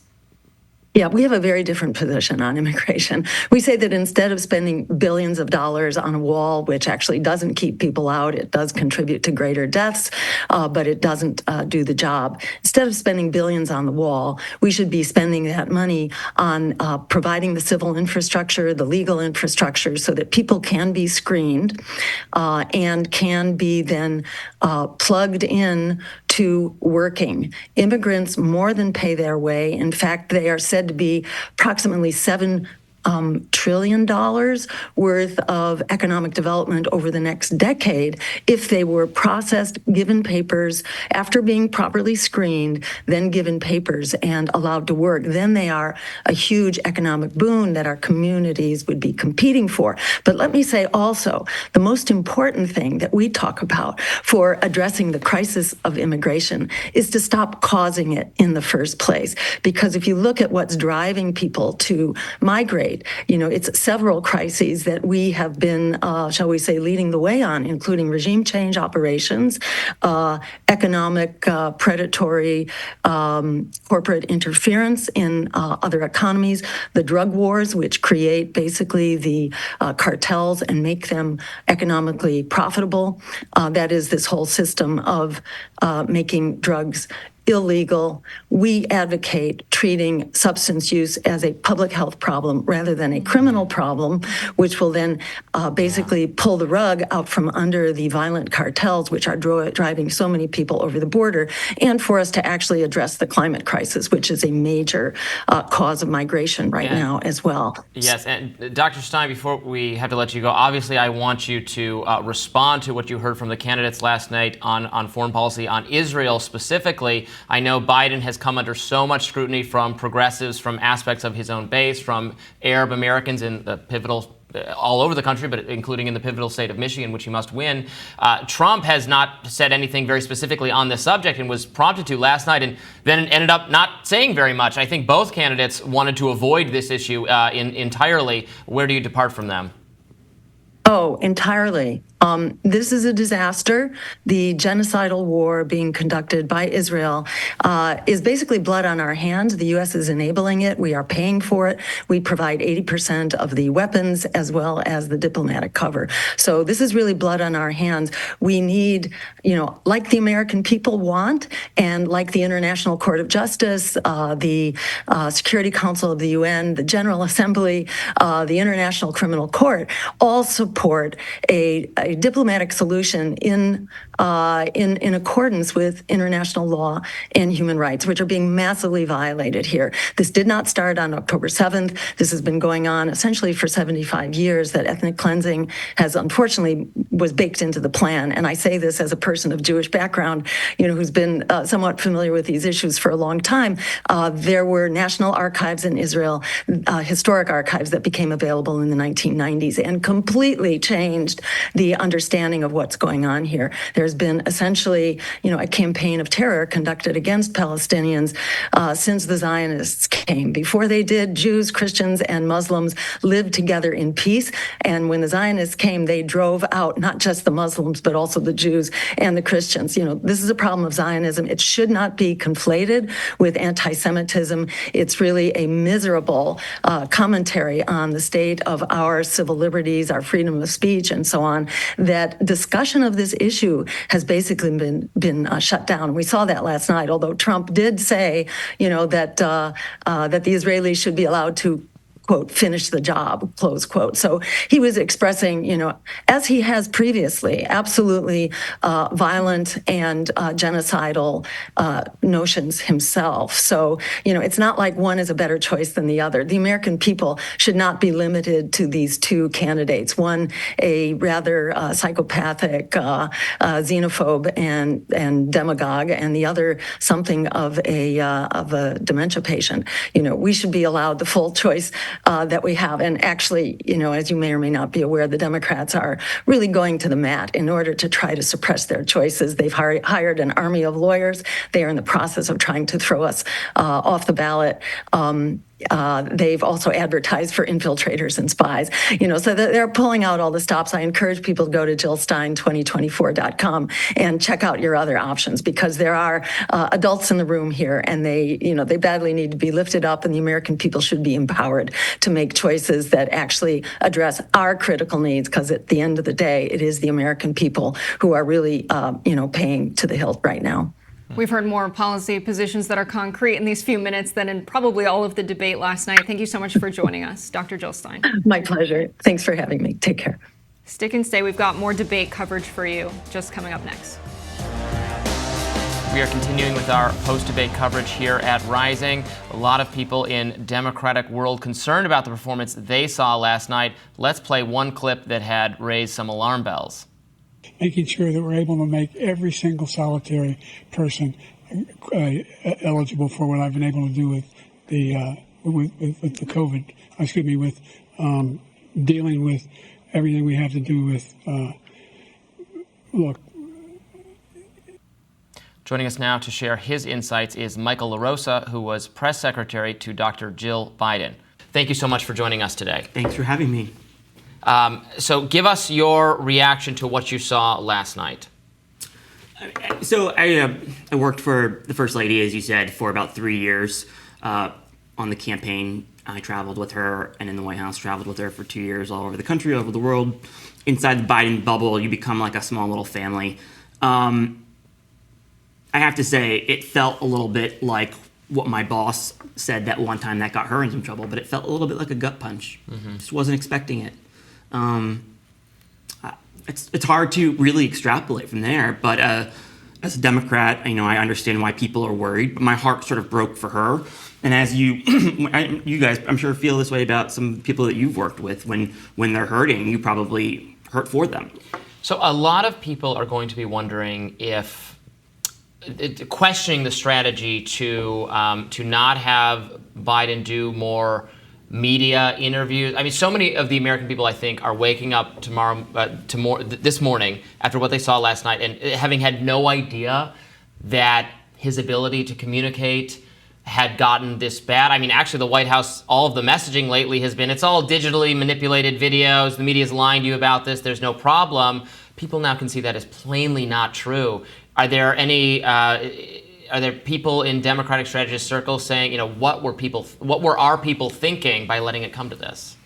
Yeah, we have a very different position on immigration. We say that instead of spending billions of dollars on a wall, which actually doesn't keep people out, it does contribute to greater deaths, but it doesn't do the job. Instead of spending billions on the wall, we should be spending that money on providing the civil infrastructure, the legal infrastructure, so that people can be screened and can be then plugged in to working. Immigrants more than pay their way. In fact, they are said to be approximately $7 trillion worth of economic development over the next decade if they were processed, given papers, after being properly screened, then given papers and allowed to work. Then they are a huge economic boon that our communities would be competing for. But let me say also, the most important thing that we talk about for addressing the crisis of immigration is to stop causing it in the first place. Because if you look at what's driving people to migrate, it's several crises that we have been, shall we say, leading the way on, including regime change operations, economic, predatory, corporate interference in other economies, the drug wars, which create basically the cartels and make them economically profitable. That is this whole system of making drugs illegal. We advocate treating substance use as a public health problem rather than a criminal problem, which will then basically pull the rug out from under the violent cartels, which are driving so many people over the border, and for us to actually address the climate crisis, which is a major cause of migration right now as well. Yes, and Dr. Stein, before we have to let you go, obviously I want you to respond to what you heard from the candidates last night on foreign policy, on Israel specifically. I know Biden has come under so much scrutiny from progressives, from aspects of his own base, from Arab Americans in the pivotal all over the country, but including in the pivotal state of Michigan, which he must win. Trump has not said anything very specifically on this subject and was prompted to last night and then ended up not saying very much. I think both candidates wanted to avoid this issue entirely. Where do you depart from them? Oh, entirely. This is a disaster. The genocidal war being conducted by Israel is basically blood on our hands. The U.S. is enabling it. We are paying for it. We provide 80% of the weapons as well as the diplomatic cover. So this is really blood on our hands. We need, like the American people want, and like the International Court of Justice, the Security Council of the UN, the General Assembly, the International Criminal Court, all support a diplomatic solution in accordance with international law and human rights, which are being massively violated here. This did not start on October 7th. This has been going on essentially for 75 years. That ethnic cleansing has unfortunately was baked into the plan. And I say this as a person of Jewish background, who's been somewhat familiar with these issues for a long time. There were national archives in Israel, historic archives that became available in the 1990s and completely changed the understanding of what's going on here. There's been essentially, a campaign of terror conducted against Palestinians since the Zionists came. Before they did, Jews, Christians, and Muslims lived together in peace. And when the Zionists came, they drove out not just the Muslims, but also the Jews and the Christians. This is a problem of Zionism. It should not be conflated with anti-Semitism. It's really a miserable commentary on the state of our civil liberties, our freedom of speech, and so on, that discussion of this issue has basically been shut down. We saw that last night, although Trump did say, that the Israelis should be allowed to, quote, finish the job, close quote. So he was expressing, as he has previously, absolutely violent and genocidal notions himself. So, it's not like one is a better choice than the other. The American people should not be limited to these two candidates. One, a rather psychopathic, xenophobe and demagogue, and the other something of a dementia patient. We should be allowed the full choice that we have. And actually, as you may or may not be aware, the Democrats are really going to the mat in order to try to suppress their choices. They've hired an army of lawyers. They are in the process of trying to throw us off the ballot. They've also advertised for infiltrators and spies, so they're pulling out all the stops. I encourage people to go to JillStein2024.com and check out your other options, because there are adults in the room here, and they badly need to be lifted up, and the American people should be empowered to make choices that actually address our critical needs, because at the end of the day, it is the American people who are really, paying to the hilt right now. We've heard more policy positions that are concrete in these few minutes than in probably all of the debate last night. Thank you so much for joining us, Dr. Jill Stein. My pleasure. Thanks for having me. Take care. Stick and stay. We've got more debate coverage for you just coming up next. We are continuing with our post-debate coverage here at Rising. A lot of people in Democratic world concerned about the performance they saw last night. Let's play one clip that had raised some alarm bells. Making sure that we're able to make every single solitary person eligible for what I've been able to do with the COVID. With dealing with everything we have to do with. Joining us now to share his insights is Michael LaRosa, who was press secretary to Dr. Jill Biden. Thank you so much for joining us today. Thanks for having me. So give us your reaction to what you saw last night. So I worked for the First Lady, as you said, for about 3 years on the campaign. I traveled with her, and in the White House, traveled with her for 2 years all over the country, all over the world. Inside the Biden bubble, you become like a small little family. I have to say, it felt a little bit like what my boss said that one time that got her in some trouble, but it felt a little bit like a gut punch. Just wasn't expecting it. It's hard to really extrapolate from there, but as a Democrat, I understand why people are worried, but my heart sort of broke for her. And as you guys, I'm sure, feel this way about some people that you've worked with. When they're hurting, you probably hurt for them. So a lot of people are going to be wondering if, questioning the strategy to not have Biden do more media interviews. I mean, so many of the American people, I think, are waking up this morning after what they saw last night and having had no idea that his ability to communicate had gotten this bad. I mean, actually, the White House, all of the messaging lately has been, it's all digitally manipulated videos. The media's lying to you about this. There's no problem. People now can see that as plainly not true. Are there any? Are there people in Democratic strategist circles saying, what were our people thinking by letting it come to this?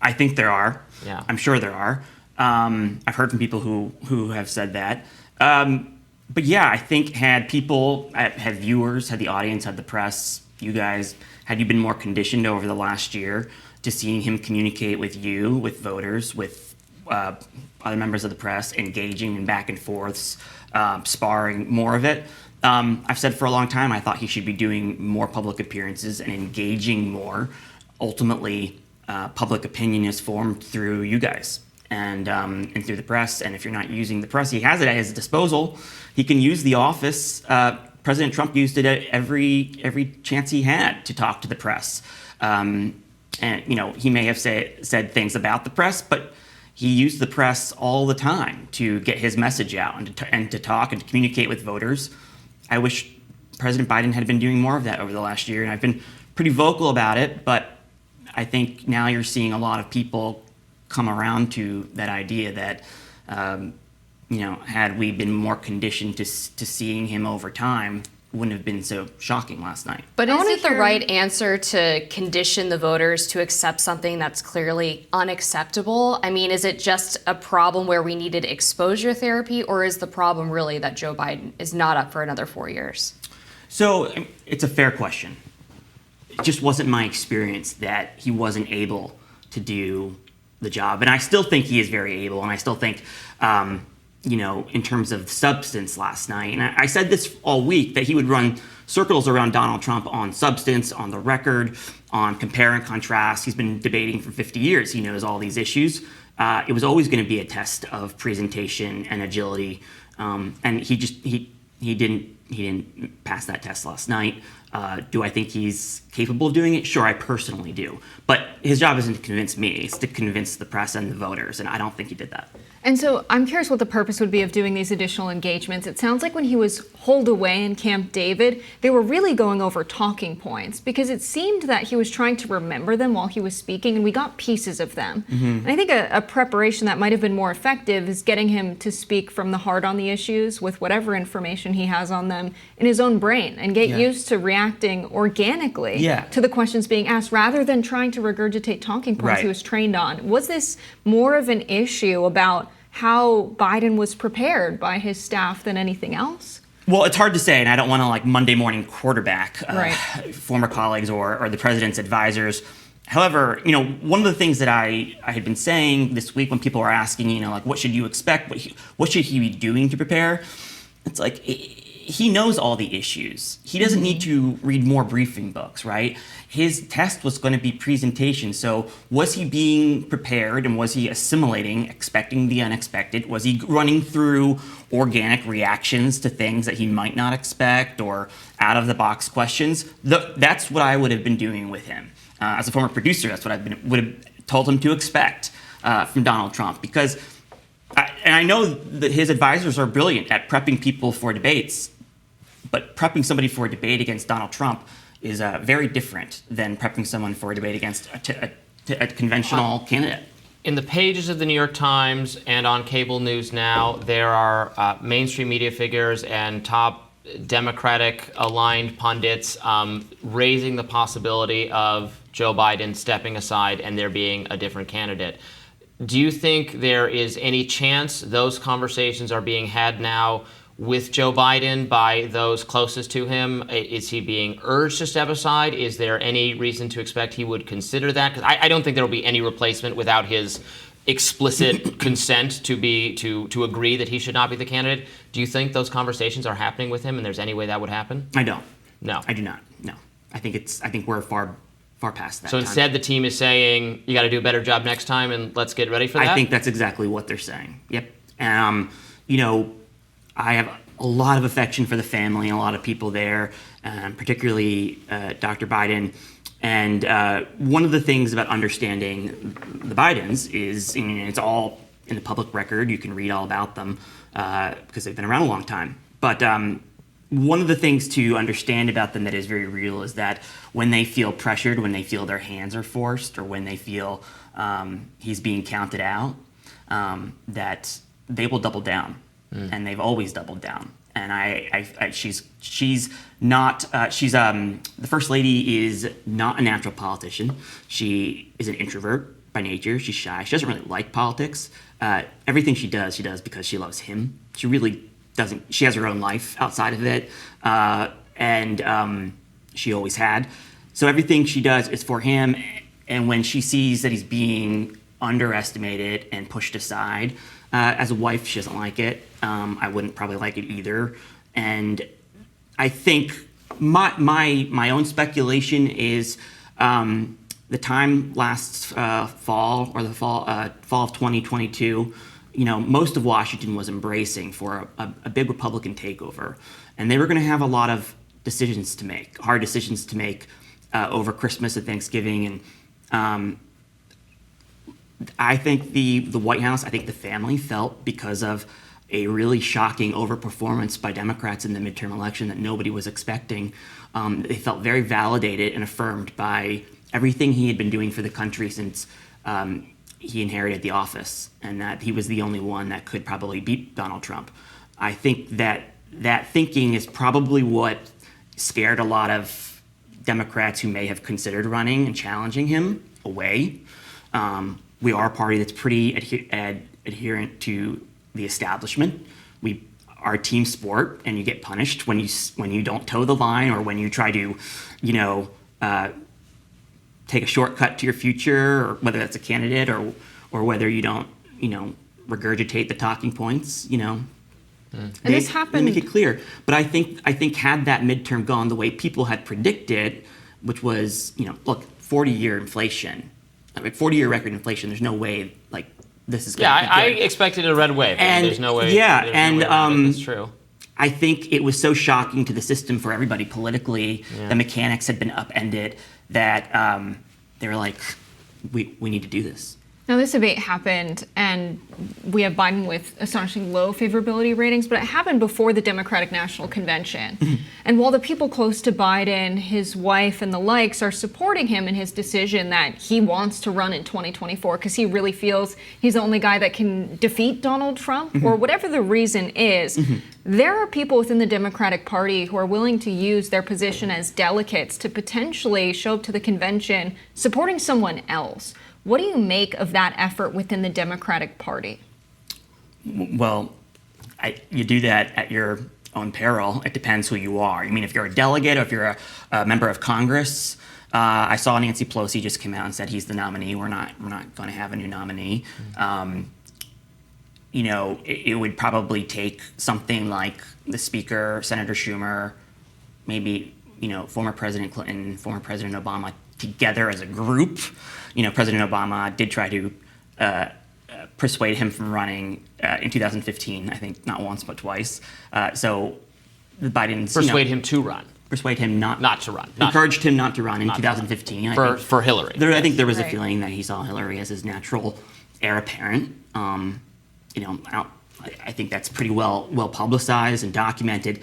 I think there are. Yeah. I'm sure there are. I've heard from people who have said that. But yeah, I think had viewers, had the audience, had the press, you guys, had you been more conditioned over the last year to seeing him communicate with you, with voters, with other members of the press, engaging in back and forths, sparring more of it. I've said for a long time I thought he should be doing more public appearances and engaging more. Ultimately, public opinion is formed through you guys and through the press. And if you're not using the press, he has it at his disposal. He can use the office. President Trump used it at every chance he had to talk to the press. And he may have said things about the press, but he used the press all the time to get his message out and to talk and to communicate with voters. I wish President Biden had been doing more of that over the last year, and I've been pretty vocal about it, but I think now you're seeing a lot of people come around to that idea that, had we been more conditioned to seeing him over time, wouldn't have been so shocking last night. But is it the right answer to condition the voters to accept something that's clearly unacceptable? I mean, is it just a problem where we needed exposure therapy, or is the problem really that Joe Biden is not up for another 4 years? So it's a fair question. It just wasn't my experience that he wasn't able to do the job. And I still think he is very able, and I still think in terms of substance last night. And I said this all week, that he would run circles around Donald Trump on substance, on the record, on compare and contrast. He's been debating for 50 years. He knows all these issues. It was always going to be a test of presentation and agility. And he didn't pass that test last night. Do I think he's capable of doing it? Sure, I personally do. But his job isn't to convince me, it's to convince the press and the voters, and I don't think he did that. And so I'm curious what the purpose would be of doing these additional engagements. It sounds like when he was holed away in Camp David, they were really going over talking points, because it seemed that he was trying to remember them while he was speaking, and we got pieces of them. Mm-hmm. And I think a preparation that might have been more effective is getting him to speak from the heart on the issues with whatever information he has on them in his own brain, and get used to reacting organically to the questions being asked, rather than trying to regurgitate talking points he was trained on. Was this more of an issue about how Biden was prepared by his staff than anything else? Well, it's hard to say, and I don't want to Monday morning quarterback former colleagues or the president's advisors. However, one of the things that I had been saying this week when people were asking, what should you expect? What should he be doing to prepare? It's like, he knows all the issues. He doesn't need to read more briefing books, right? His test was going to be presentation. So was he being prepared, and was he assimilating, expecting the unexpected? Was he running through organic reactions to things that he might not expect, or out of the box questions? That's what I would have been doing with him. As a former producer, that's what I would have told him to expect from Donald Trump, because I know that his advisors are brilliant at prepping people for debates, but prepping somebody for a debate against Donald Trump is very different than prepping someone for a debate against a conventional candidate. In the pages of the New York Times and on cable news now, there are mainstream media figures and top Democratic-aligned pundits raising the possibility of Joe Biden stepping aside and there being a different candidate. Do you think there is any chance those conversations are being had now with Joe Biden by those closest to him? Is he being urged to step aside? Is there any reason to expect he would consider that? Because I don't think there will be any replacement without his explicit consent to agree that he should not be the candidate. Do you think those conversations are happening with him, and there's any way that would happen? I don't. No. I do not. No. I think we're far past that. So instead, the team is saying, you got to do a better job next time, and let's get ready for that? I think that's exactly what they're saying. Yep. I have a lot of affection for the family and a lot of people there, particularly Dr. Biden. And one of the things about understanding the Bidens is, I mean, it's all in the public record. You can read all about them because they've been around a long time. But one of the things to understand about them that is very real is that when they feel pressured, when they feel their hands are forced, or when they feel he's being counted out, that they will double down, and they've always doubled down. And she's not the first lady is not a natural politician. She is an introvert by nature. She's shy. She doesn't really like politics. Everything she does because she loves him. She really doesn't. She has her own life outside of it, and she always had. So everything she does is for him. And when she sees that he's being underestimated and pushed aside, as a wife, she doesn't like it. I wouldn't probably like it either. And I think my own speculation is the time last fall, or the fall of 2022. You know, most of Washington was embracing for a big Republican takeover, and they were going to have a lot of decisions to make, hard decisions to make over Christmas and Thanksgiving, and I think the White House, I think the family felt, because of a really shocking overperformance by Democrats in the midterm election that nobody was expecting, they felt very validated and affirmed by everything he had been doing for the country since he inherited the office, and that he was the only one that could probably beat Donald Trump. I think that thinking is probably what scared a lot of Democrats who may have considered running and challenging him away. We are a party that's pretty adherent to the establishment. We are a team sport, and you get punished when you don't toe the line, or when you try to, take a shortcut to your future, or whether that's a candidate or whether you don't, regurgitate the talking points. And this happened. They make it clear. But I think had that midterm gone the way people had predicted, which was, 40-year inflation. 40-year record inflation. There's no way this is going to be good. I expected a red wave. And there's no way. Yeah, there's no way it's true. I think it was so shocking to the system for everybody politically. The mechanics had been upended that they were like, we need to do this. Now, this debate happened, and we have Biden with astonishing low favorability ratings, but it happened before the Democratic National Convention. And while the people close to Biden, his wife and the likes, are supporting him in his decision that he wants to run in 2024 because he really feels he's the only guy that can defeat Donald Trump, or whatever the reason is, there are people within the Democratic Party who are willing to use their position as delegates to potentially show up to the convention supporting someone else. What do you make of that effort within the Democratic Party? Well, you do that at your own peril. It depends who you are. I mean, if you're a delegate or if you're a member of Congress, I saw Nancy Pelosi just came out and said he's the nominee. We're not going to have a new nominee. It would probably take something like the Speaker, Senator Schumer, maybe former President Clinton, former President Obama together as a group. President Obama did try to persuade him from running in 2015, I think not once but twice. So the Bidens persuade him to run. Persuade him not to run. Encouraged him not to run in 2015. For Hillary. I think there was a feeling that he saw Hillary as his natural heir apparent. I think that's pretty well publicized and documented.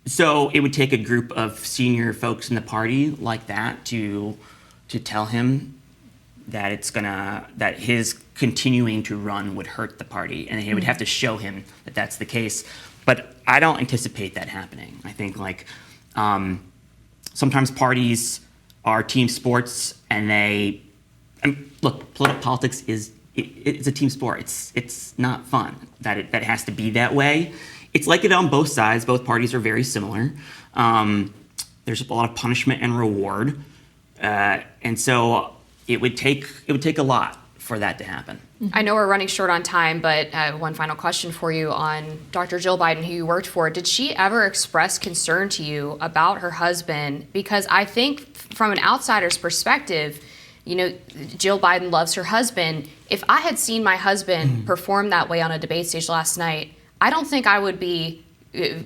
So it would take a group of senior folks in the party like that to tell him that that his continuing to run would hurt the party, and he would have to show him that that's the case. But I don't anticipate that happening. I think sometimes parties are team sports, and look, political politics it's a team sport. It's not fun that it has to be that way. It's like it on both sides. Both parties are very similar. There's a lot of punishment and reward. And so it would take a lot for that to happen. I know we're running short on time, but one final question for you on Dr. Jill Biden, who you worked for. Did she ever express concern to you about her husband? Because I think from an outsider's perspective, Jill Biden loves her husband. If I had seen my husband perform that way on a debate stage last night, I don't think I would be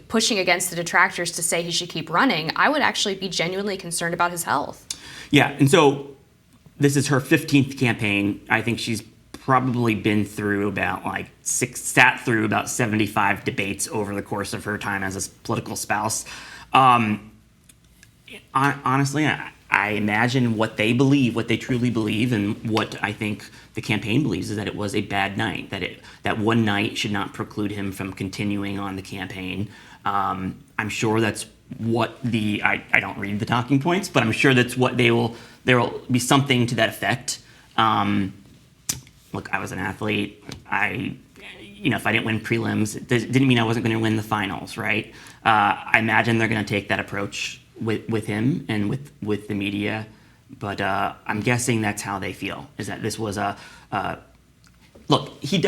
pushing against the detractors to say he should keep running, I would actually be genuinely concerned about his health. Yeah, and so this is her 15th campaign. I think she's probably been through about sat through about 75 debates over the course of her time as a political spouse. Honestly, I imagine what they believe, what they truly believe, and what I think the campaign believes is that it was a bad night, that one night should not preclude him from continuing on the campaign. I'm sure that's what I don't read the talking points, but I'm sure that's what there will be something to that effect. Look, I was an athlete. If I didn't win prelims, it didn't mean I wasn't going to win the finals, right? I imagine they're going to take that approach with him and with the media, but I'm guessing that's how they feel, is that this was look, he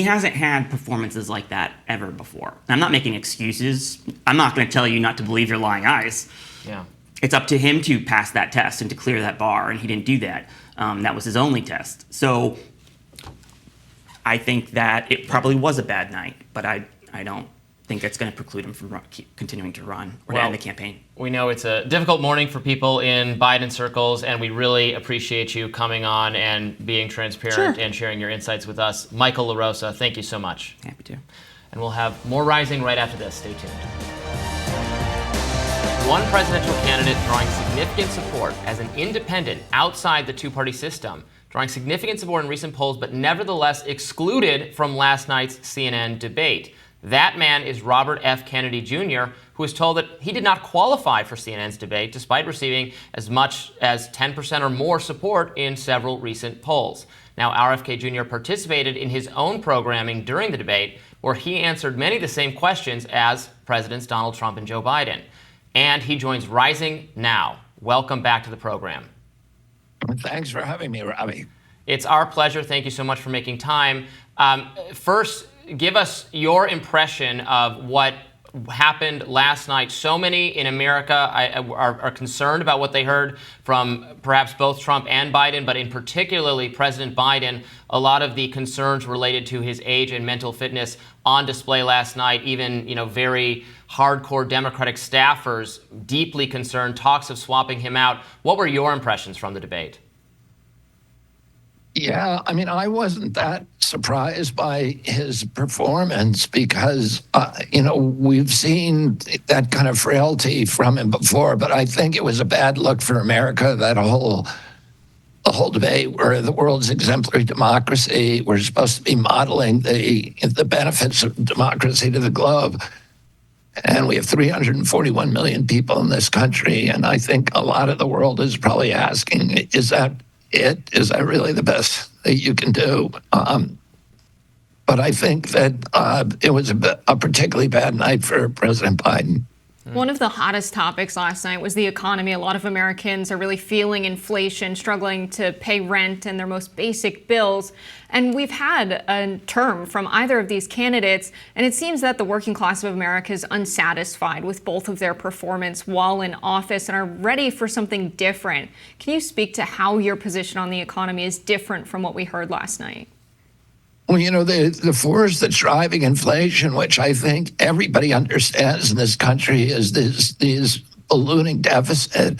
hasn't had performances like that ever before. And I'm not making excuses. I'm not going to tell you not to believe your lying eyes. Yeah. It's up to him to pass that test and to clear that bar, and he didn't do that. That was his only test. So I think that it probably was a bad night, but I don't think it's going to preclude him from continuing to run or to end the campaign. We know it's a difficult morning for people in Biden circles, and we really appreciate you coming on and being transparent and sharing your insights with us. Michael LaRosa, thank you so much. Happy to. And we'll have more Rising right after this. Stay tuned. One presidential candidate drawing significant support as an independent outside the two-party system, drawing significant support in recent polls, but nevertheless excluded from last night's CNN debate. That man is Robert F. Kennedy Jr., who was told that he did not qualify for CNN's debate despite receiving as much as 10% or more support in several recent polls. Now, RFK Jr. participated in his own programming during the debate, where he answered many of the same questions as Presidents Donald Trump and Joe Biden. And he joins Rising now. Welcome back to the program. Thanks for having me, Robby. It's our pleasure. Thank you so much for making time. First, give us your impression of what happened last night. So many in America are concerned about what they heard from perhaps both Trump and Biden, but in particularly President Biden. A lot of the concerns related to his age and mental fitness on display last night. Even, very hardcore Democratic staffers deeply concerned, talks of swapping him out. What were your impressions from the debate? Yeah, I wasn't that surprised by his performance because, we've seen that kind of frailty from him before, but I think it was a bad look for America, the whole debate where the world's exemplary democracy, we're supposed to be modeling the benefits of democracy to the globe. And we have 341 million people in this country, and I think a lot of the world is probably asking, is that it? Is that really the best that you can do? But I think that it was a particularly bad night for President Biden. One of the hottest topics last night was the economy. A lot of Americans are really feeling inflation, struggling to pay rent and their most basic bills. And we've had a term from either of these candidates, and it seems that the working class of America is unsatisfied with both of their performance while in office and are ready for something different. Can you speak to how your position on the economy is different from what we heard last night? Well, the force that's driving inflation, which I think everybody understands in this country, is this ballooning deficit.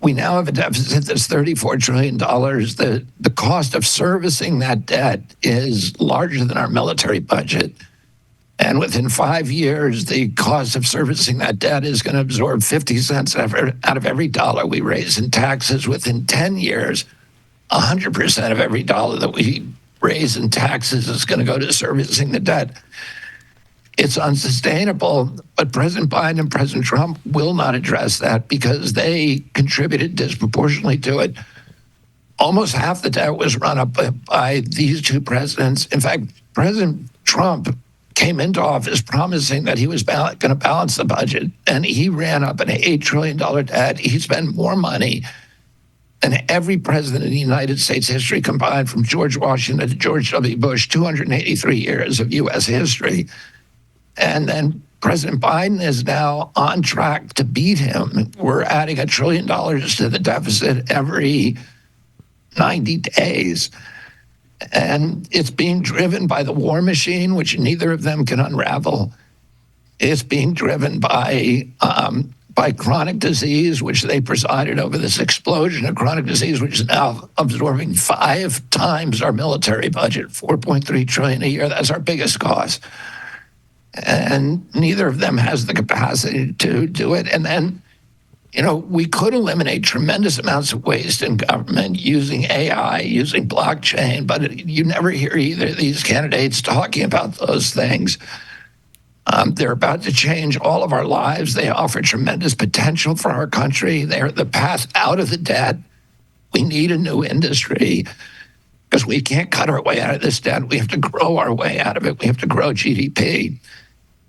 We now have a deficit that's $34 trillion. The cost of servicing that debt is larger than our military budget. And within 5 years, the cost of servicing that debt is going to absorb 50 cents out of every dollar we raise in taxes. Within 10 years, 100% of every dollar that we raise in taxes is going to go to servicing the debt. It's unsustainable, but President Biden and President Trump will not address that because they contributed disproportionately to it. Almost half the debt was run up by these two presidents. In fact, President Trump came into office promising that he was going to balance the budget, and he ran up an $8 trillion debt. He spent more money than every president in the United States history combined, from George Washington to George W. Bush, 283 years of U.S. history. And then President Biden is now on track to beat him. We're adding $1 trillion to the deficit every 90 days. And it's being driven by the war machine, which neither of them can unravel. It's being driven by chronic disease, which they presided over, this explosion of chronic disease, which is now absorbing 5 times our military budget, $4.3 trillion a year. That's our biggest cost. And neither of them has the capacity to do it. And then, we could eliminate tremendous amounts of waste in government using AI, using blockchain, but you never hear either of these candidates talking about those things. They're about to change all of our lives. They offer tremendous potential for our country. They're the path out of the debt. We need a new industry because we can't cut our way out of this debt. We have to grow our way out of it. We have to grow GDP.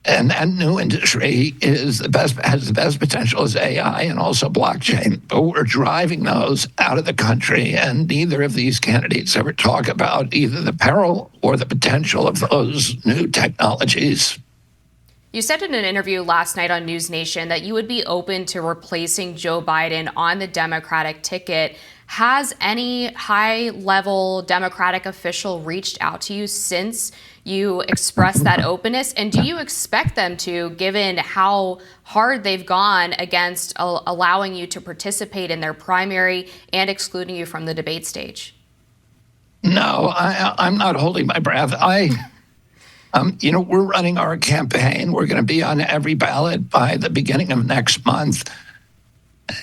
And that new industry has the best potential as AI and also blockchain. But we're driving those out of the country, and neither of these candidates ever talk about either the peril or the potential of those new technologies. You said in an interview last night on News Nation that you would be open to replacing Joe Biden on the Democratic ticket. Has any high-level Democratic official reached out to you since you expressed that openness? And do you expect them to, given how hard they've gone against allowing you to participate in their primary and excluding you from the debate stage? No, I'm not holding my breath. We're running our campaign. We're going to be on every ballot by the beginning of next month.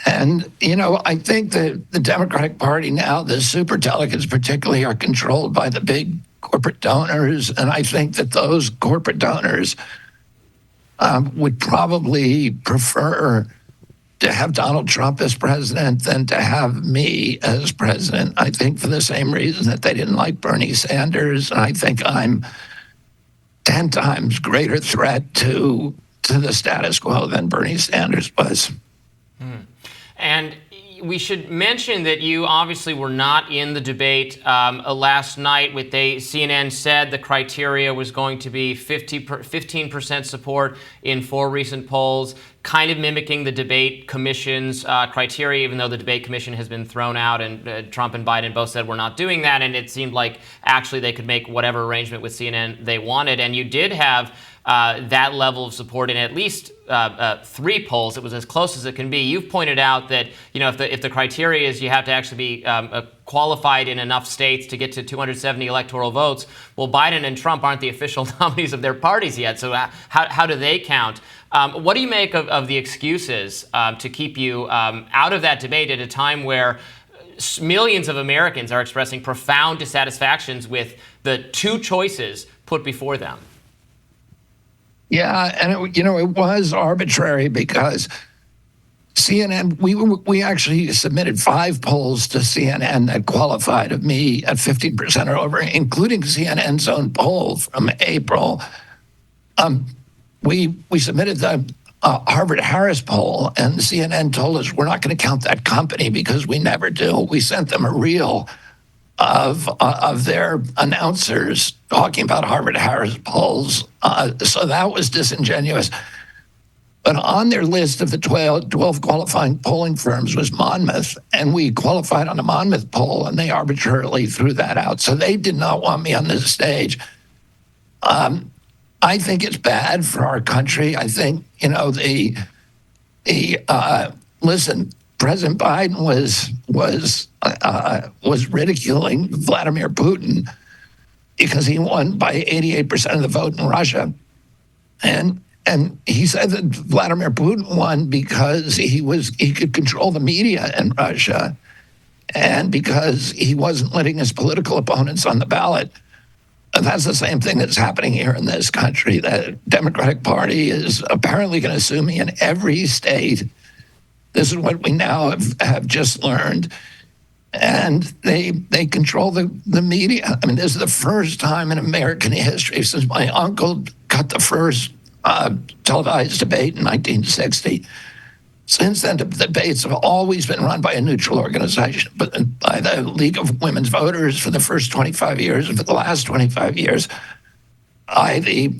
And, I think that the Democratic Party now, the superdelegates particularly, are controlled by the big corporate donors. And I think that those corporate donors would probably prefer to have Donald Trump as president than to have me as president. I think for the same reason that they didn't like Bernie Sanders. And I think I'm 10 times greater threat to the status quo than Bernie Sanders was. And we should mention that you obviously were not in the debate last night. CNN said the criteria was going to be 15% support in 4 recent polls, kind of mimicking the debate commission's criteria, even though the debate commission has been thrown out, and Trump and Biden both said we're not doing that. And it seemed like actually they could make whatever arrangement with CNN they wanted. And you did have that level of support in at least 3 polls. It was as close as it can be. You've pointed out that if the criteria is you have to actually be qualified in enough states to get to 270 electoral votes, well, Biden and Trump aren't the official nominees of their parties yet. So how do they count? What do you make of the excuses to keep you out of that debate at a time where millions of Americans are expressing profound dissatisfactions with the 2 choices put before them? Yeah, and it was arbitrary because CNN, we actually submitted 5 polls to CNN that qualified of me at 15% or over, including CNN's own poll from April. We submitted the Harvard-Harris poll, and CNN told us we're not going to count that company because we never do. We sent them a reel of their announcers talking about Harvard-Harris polls. So that was disingenuous. But on their list of the 12 qualifying polling firms was Monmouth, and we qualified on the Monmouth poll, and they arbitrarily threw that out. So they did not want me on this stage. I think it's bad for our country. I think, listen, President Biden was ridiculing Vladimir Putin because he won by 88% of the vote in Russia. And he said that Vladimir Putin won because he could control the media in Russia and because he wasn't letting his political opponents on the ballot. And that's the same thing that's happening here in this country. The Democratic Party is apparently going to sue me in every state. This is what we now have just learned. And they control the media. I mean, this is the first time in American history since my uncle cut the first televised debate in 1960. Since then, the debates have always been run by a neutral organization, but by the League of Women's Voters for the first 25 years, and for the last 25 years, by the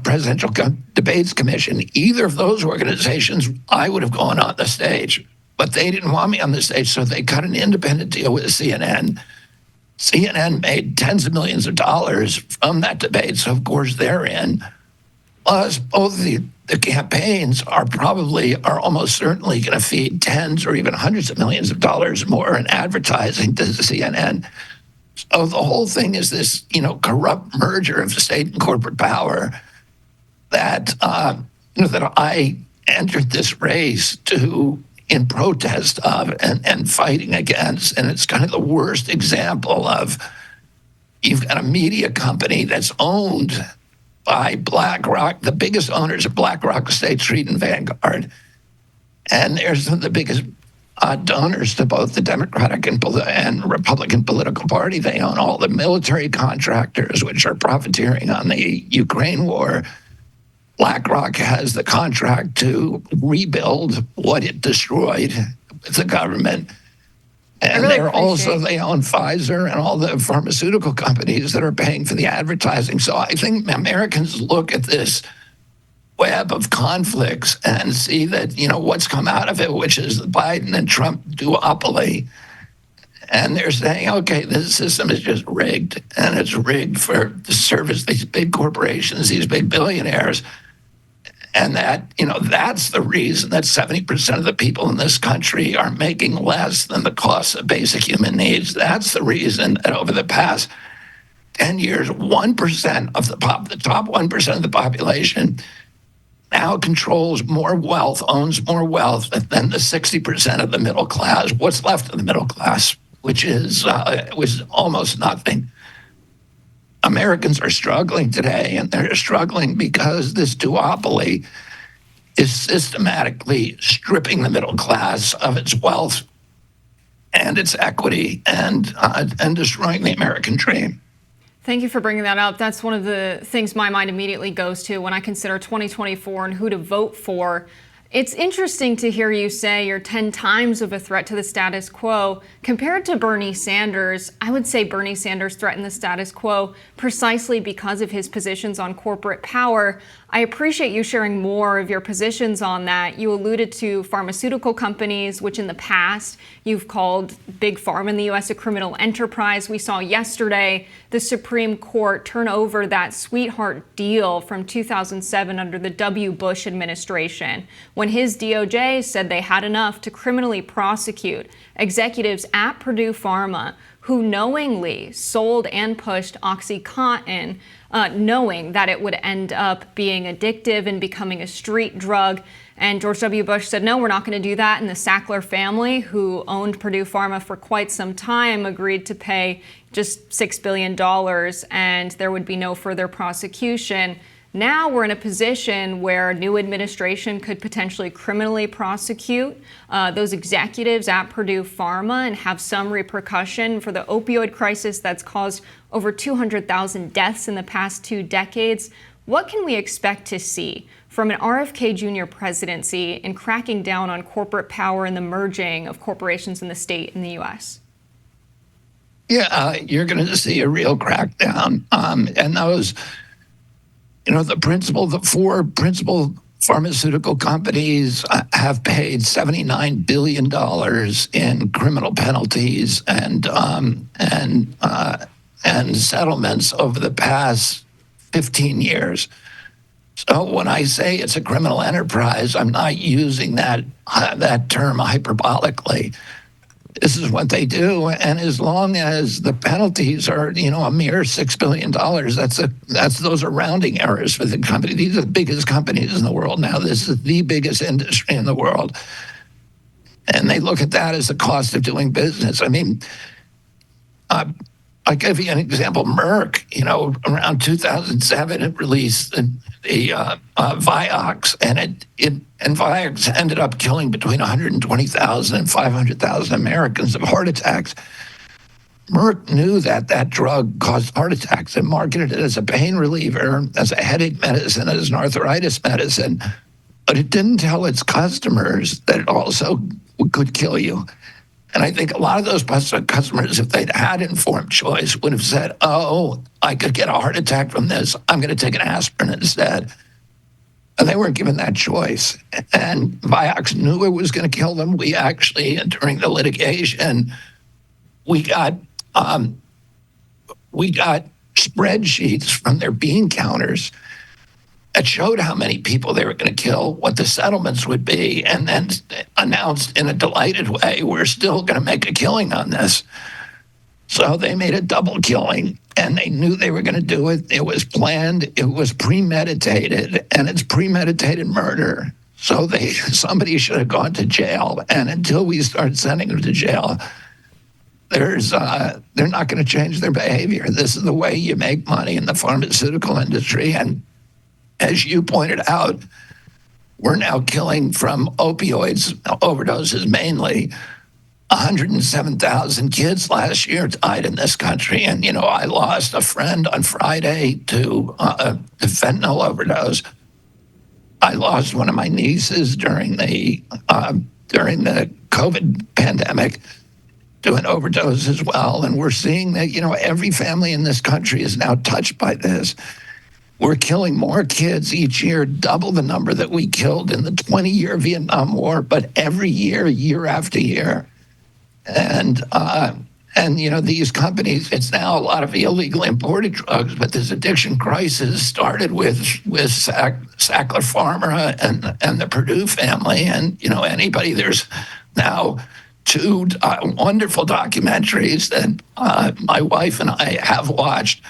Presidential Debates Commission. Either of those organizations, I would have gone on the stage, but they didn't want me on the stage, so they cut an independent deal with CNN. CNN made tens of millions of dollars from that debate, so of course they're in. Plus, both the campaigns are almost certainly going to feed tens or even hundreds of millions of dollars more in advertising to CNN. So the whole thing is this, corrupt merger of state and corporate power that, that I entered this race in protest of and fighting against. And it's kind of the worst example of, you've got a media company that's owned by BlackRock, the biggest owners of BlackRock, State Street, and Vanguard. And they're some of the biggest donors to both the Democratic and Republican political party. They own all the military contractors, which are profiteering on the Ukraine war. BlackRock has the contract to rebuild what it destroyed with the government. And they own Pfizer and all the pharmaceutical companies that are paying for the advertising. So I think Americans look at this web of conflicts and see that, what's come out of it, which is the Biden and Trump duopoly. And they're saying, okay, this system is just rigged, and it's rigged to service these big corporations, these big billionaires. And that, that's the reason that 70% of the people in this country are making less than the cost of basic human needs. That's the reason that over the past 10 years, 1% of the top 1% of the population now controls more wealth, owns more wealth than the 60% of the middle class, what's left of the middle class, which is almost nothing. Americans are struggling today, and they're struggling because this duopoly is systematically stripping the middle class of its wealth and its equity and destroying the American dream. Thank you for bringing that up. That's one of the things my mind immediately goes to when I consider 2024 and who to vote for. It's interesting to hear you say you're 10 times of a threat to the status quo. Compared to Bernie Sanders, I would say Bernie Sanders threatened the status quo precisely because of his positions on corporate power. I appreciate you sharing more of your positions on that. You alluded to pharmaceutical companies, which in the past you've called Big Pharma in the U.S. a criminal enterprise. We saw yesterday the Supreme Court turn over that sweetheart deal from 2007 under the W. Bush administration, when his DOJ said they had enough to criminally prosecute executives at Purdue Pharma who knowingly sold and pushed OxyContin, knowing that it would end up being addictive and becoming a street drug. And George W. Bush said, no, we're not going to do that. And the Sackler family, who owned Purdue Pharma for quite some time, agreed to pay just $6 billion, and there would be no further prosecution. Now we're in a position where a new administration could potentially criminally prosecute those executives at Purdue Pharma and have some repercussion for the opioid crisis that's caused over 200,000 deaths in the past 2 decades. What can we expect to see from an RFK Jr. presidency in cracking down on corporate power and the merging of corporations in the state in the U.S.? Yeah, you're going to see a real crackdown. And those, the 4 principal pharmaceutical companies have paid $79 billion in criminal penalties and settlements over the past 15 years. So when I say it's a criminal enterprise, I'm not using that term hyperbolically. This is what they do, and as long as the penalties are, a mere $6 billion, those are rounding errors for the company. These are the biggest companies in the world now. This is the biggest industry in the world, and they look at that as the cost of doing business. I mean, I'll give you an example. Merck, around 2007, it released the Vioxx, and Vioxx ended up killing between 120,000 and 500,000 Americans of heart attacks. Merck knew that drug caused heart attacks and marketed it as a pain reliever, as a headache medicine, as an arthritis medicine, but it didn't tell its customers that it also could kill you. And I think a lot of those customers, if they'd had informed choice, would have said, oh, I could get a heart attack from this. I'm going to take an aspirin instead. And they weren't given that choice. And Vioxx knew it was going to kill them. We actually, during the litigation, we got we got spreadsheets from their bean counters that showed how many people they were going to kill, what the settlements would be, and then announced in a delighted way, we're still going to make a killing on this. So they made a double killing, and they knew they were going to do it. It was planned, it was premeditated, and it's premeditated murder. So somebody should have gone to jail, and until we start sending them to jail, they're not going to change their behavior. This is the way you make money in the pharmaceutical industry, and as you pointed out, we're now killing from opioids, overdoses mainly. 107,000 kids last year died in this country. And, I lost a friend on Friday to a fentanyl overdose. I lost one of my nieces during the COVID pandemic to an overdose as well. And we're seeing that, every family in this country is now touched by this. We're killing more kids each year, double the number that we killed in the 20-year Vietnam War, but every year, year after year. And these companies, it's now a lot of illegal imported drugs, but this addiction crisis started with Sackler Pharma and the Purdue family. And, there's now two wonderful documentaries that my wife and I have watched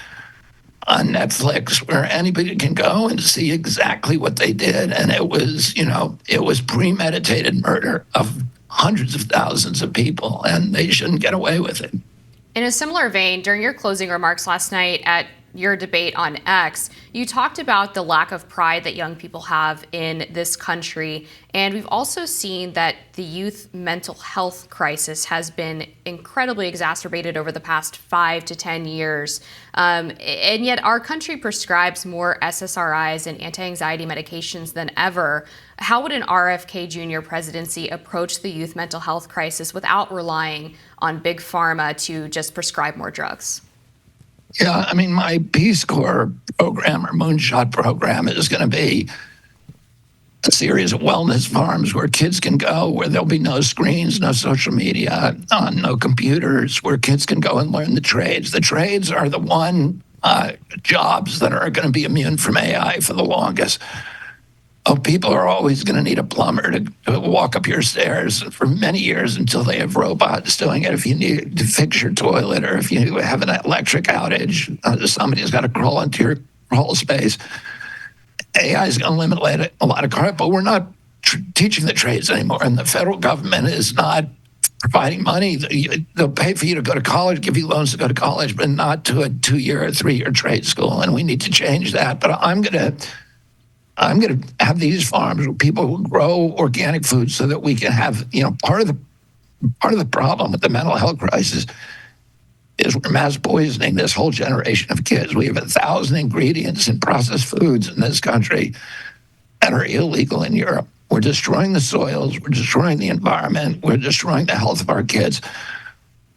on Netflix where anybody can go and see exactly what they did. And it was premeditated murder of hundreds of thousands of people, and they shouldn't get away with it. In a similar vein, during your closing remarks last night at your debate on X, you talked about the lack of pride that young people have in this country. And we've also seen that the youth mental health crisis has been incredibly exacerbated over the past 5 to 10 years. And yet our country prescribes more SSRIs and anti-anxiety medications than ever. How would an RFK Jr. presidency approach the youth mental health crisis without relying on big pharma to just prescribe more drugs? Yeah, my Peace Corps program or Moonshot program is going to be a series of wellness farms where kids can go, where there'll be no screens, no social media, no computers, where kids can go and learn the trades. The trades are the one jobs that are going to be immune from AI for the longest. People are always going to need a plumber to walk up your stairs for many years until they have robots doing it. If you need to fix your toilet or if you have an electric outage, somebody's got to crawl into your crawl space. AI is going to eliminate a lot of crap, but we're not teaching the trades anymore. And the federal government is not providing money. They'll pay for you to go to college, give you loans to go to college, but not to a 2-year or 3-year trade school. And we need to change that. But I'm going to have these farms where people will grow organic food so that we can have, part of the problem with the mental health crisis is we're mass poisoning this whole generation of kids. We have 1,000 ingredients in processed foods in this country that are illegal in Europe. We're destroying the soils, we're destroying the environment, we're destroying the health of our kids.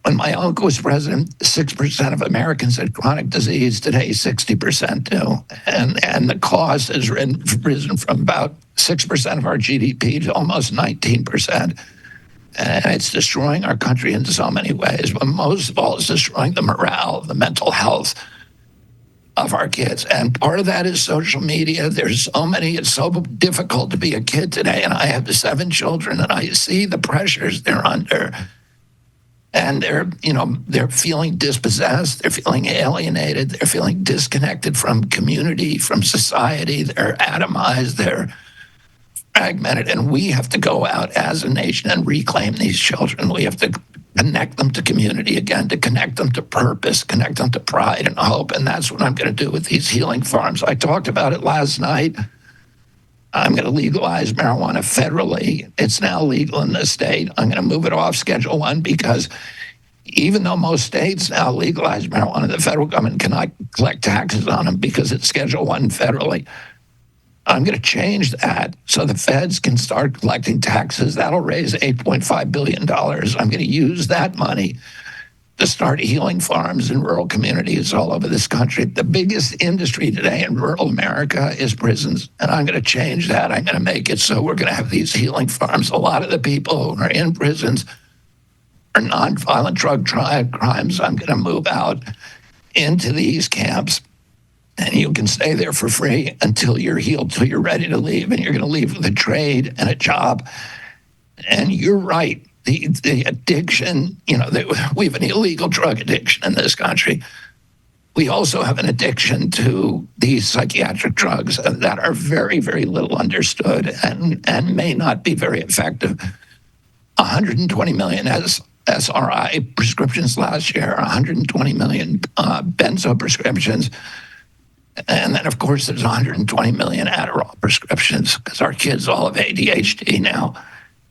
When my uncle was president, 6% of Americans had chronic disease. Today, 60% do. And the cost has risen from about 6% of our GDP to almost 19%. And it's destroying our country in so many ways. But most of all, it's destroying the morale, the mental health of our kids. And part of that is social media. There's so many, it's so difficult to be a kid today. And I have 7 children, and I see the pressures they're under. And they're feeling dispossessed, they're feeling alienated, they're feeling disconnected from community, from society, they're atomized, they're fragmented. And we have to go out as a nation and reclaim these children. We have to connect them to community again, to connect them to purpose, connect them to pride and hope. And that's what I'm going to do with these healing farms. I talked about it last night. I'm going to legalize marijuana federally. It's now legal in the state. I'm going to move it off Schedule 1 because even though most states now legalize marijuana, the federal government cannot collect taxes on them because it's Schedule 1 federally. I'm going to change that so the feds can start collecting taxes. That'll raise $8.5 billion. I'm going to use that money to start healing farms in rural communities all over this country. The biggest industry today in rural America is prisons, and I'm going to change that. I'm going to make it so we're going to have these healing farms. A lot of the people who are in prisons are nonviolent drug crimes. I'm going to move out into these camps, and you can stay there for free until you're healed, till you're ready to leave, and you're going to leave with a trade and a job. And you're right. The addiction, we have an illegal drug addiction in this country. We also have an addiction to these psychiatric drugs that are very, very little understood and may not be very effective. 120 million SRI prescriptions last year, 120 million benzo prescriptions. And then, of course, there's 120 million Adderall prescriptions because our kids all have ADHD now.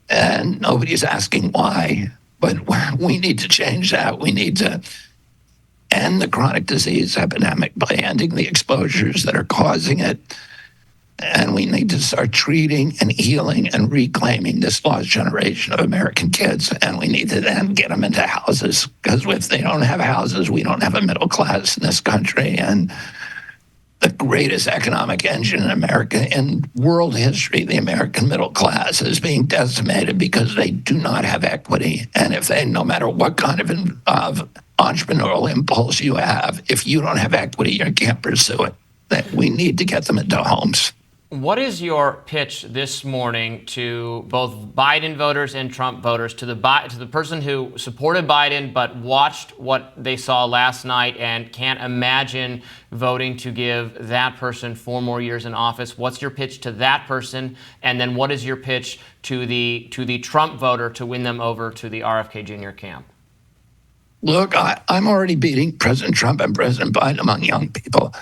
And nobody's asking why. But we need to change that. We need to end the chronic disease epidemic by ending the exposures that are causing it. And we need to start treating and healing and reclaiming this lost generation of American kids. And we need to then get them into houses, because if they don't have houses, we don't have a middle class in this country. And the greatest economic engine in America, in world history, the American middle class, is being decimated because they do not have equity. And if they, no matter what kind of entrepreneurial impulse you have, if you don't have equity, you can't pursue it. That we need to get them into homes. What is your pitch this morning to both Biden voters and Trump voters, to the person who supported Biden but watched what they saw last night and can't imagine voting to give that person 4 more years in office? What's your pitch to that person? And then what is your pitch to the Trump voter to win them over to the RFK Jr. camp? Look, I'm already beating President Trump and President Biden among young people.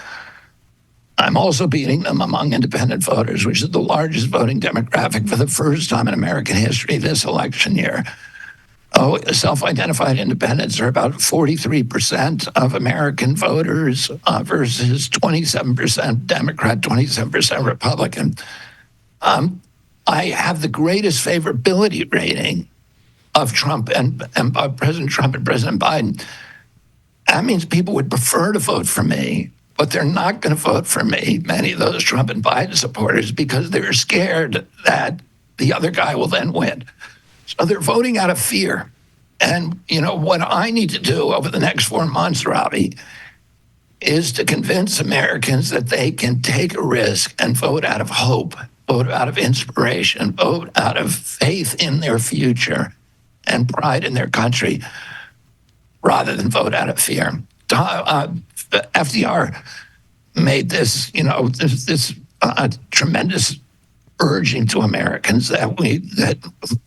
I'm also beating them among independent voters, which is the largest voting demographic for the first time in American history this election year. Self-identified independents are about 43% of American voters versus 27% Democrat, 27% Republican. I have the greatest favorability rating of Trump and President Trump and President Biden. That means people would prefer to vote for me, but they're not going to vote for me, many of those Trump and Biden supporters, because they're scared that the other guy will then win. So they're voting out of fear. And, what I need to do over the next 4 months, Robby, is to convince Americans that they can take a risk and vote out of hope, vote out of inspiration, vote out of faith in their future and pride in their country, rather than vote out of fear. FDR made this, this tremendous urging to Americans that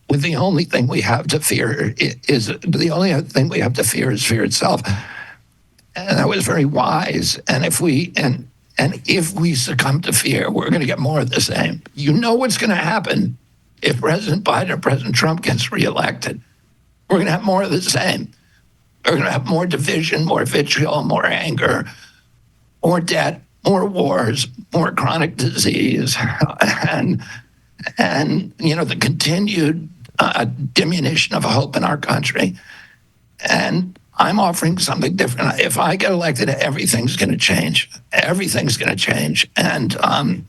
with the only thing we have to fear is fear itself, and that was very wise. And if we succumb to fear, we're going to get more of the same. You know what's going to happen if President Biden or President Trump gets reelected? We're going to have more of the same. We're going to have more division, more vitriol, more anger, more debt, more wars, more chronic disease, and the continued diminution of hope in our country. And I'm offering something different. If I get elected, everything's going to change. Everything's going to change. And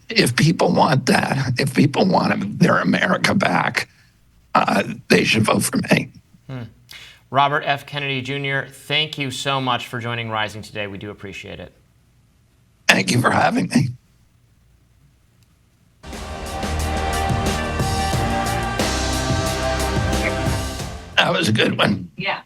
if people want that, if people want their America back, they should vote for me. Robert F. Kennedy Jr., thank you so much for joining Rising today. We do appreciate it. Thank you for having me. That was a good one. Yeah.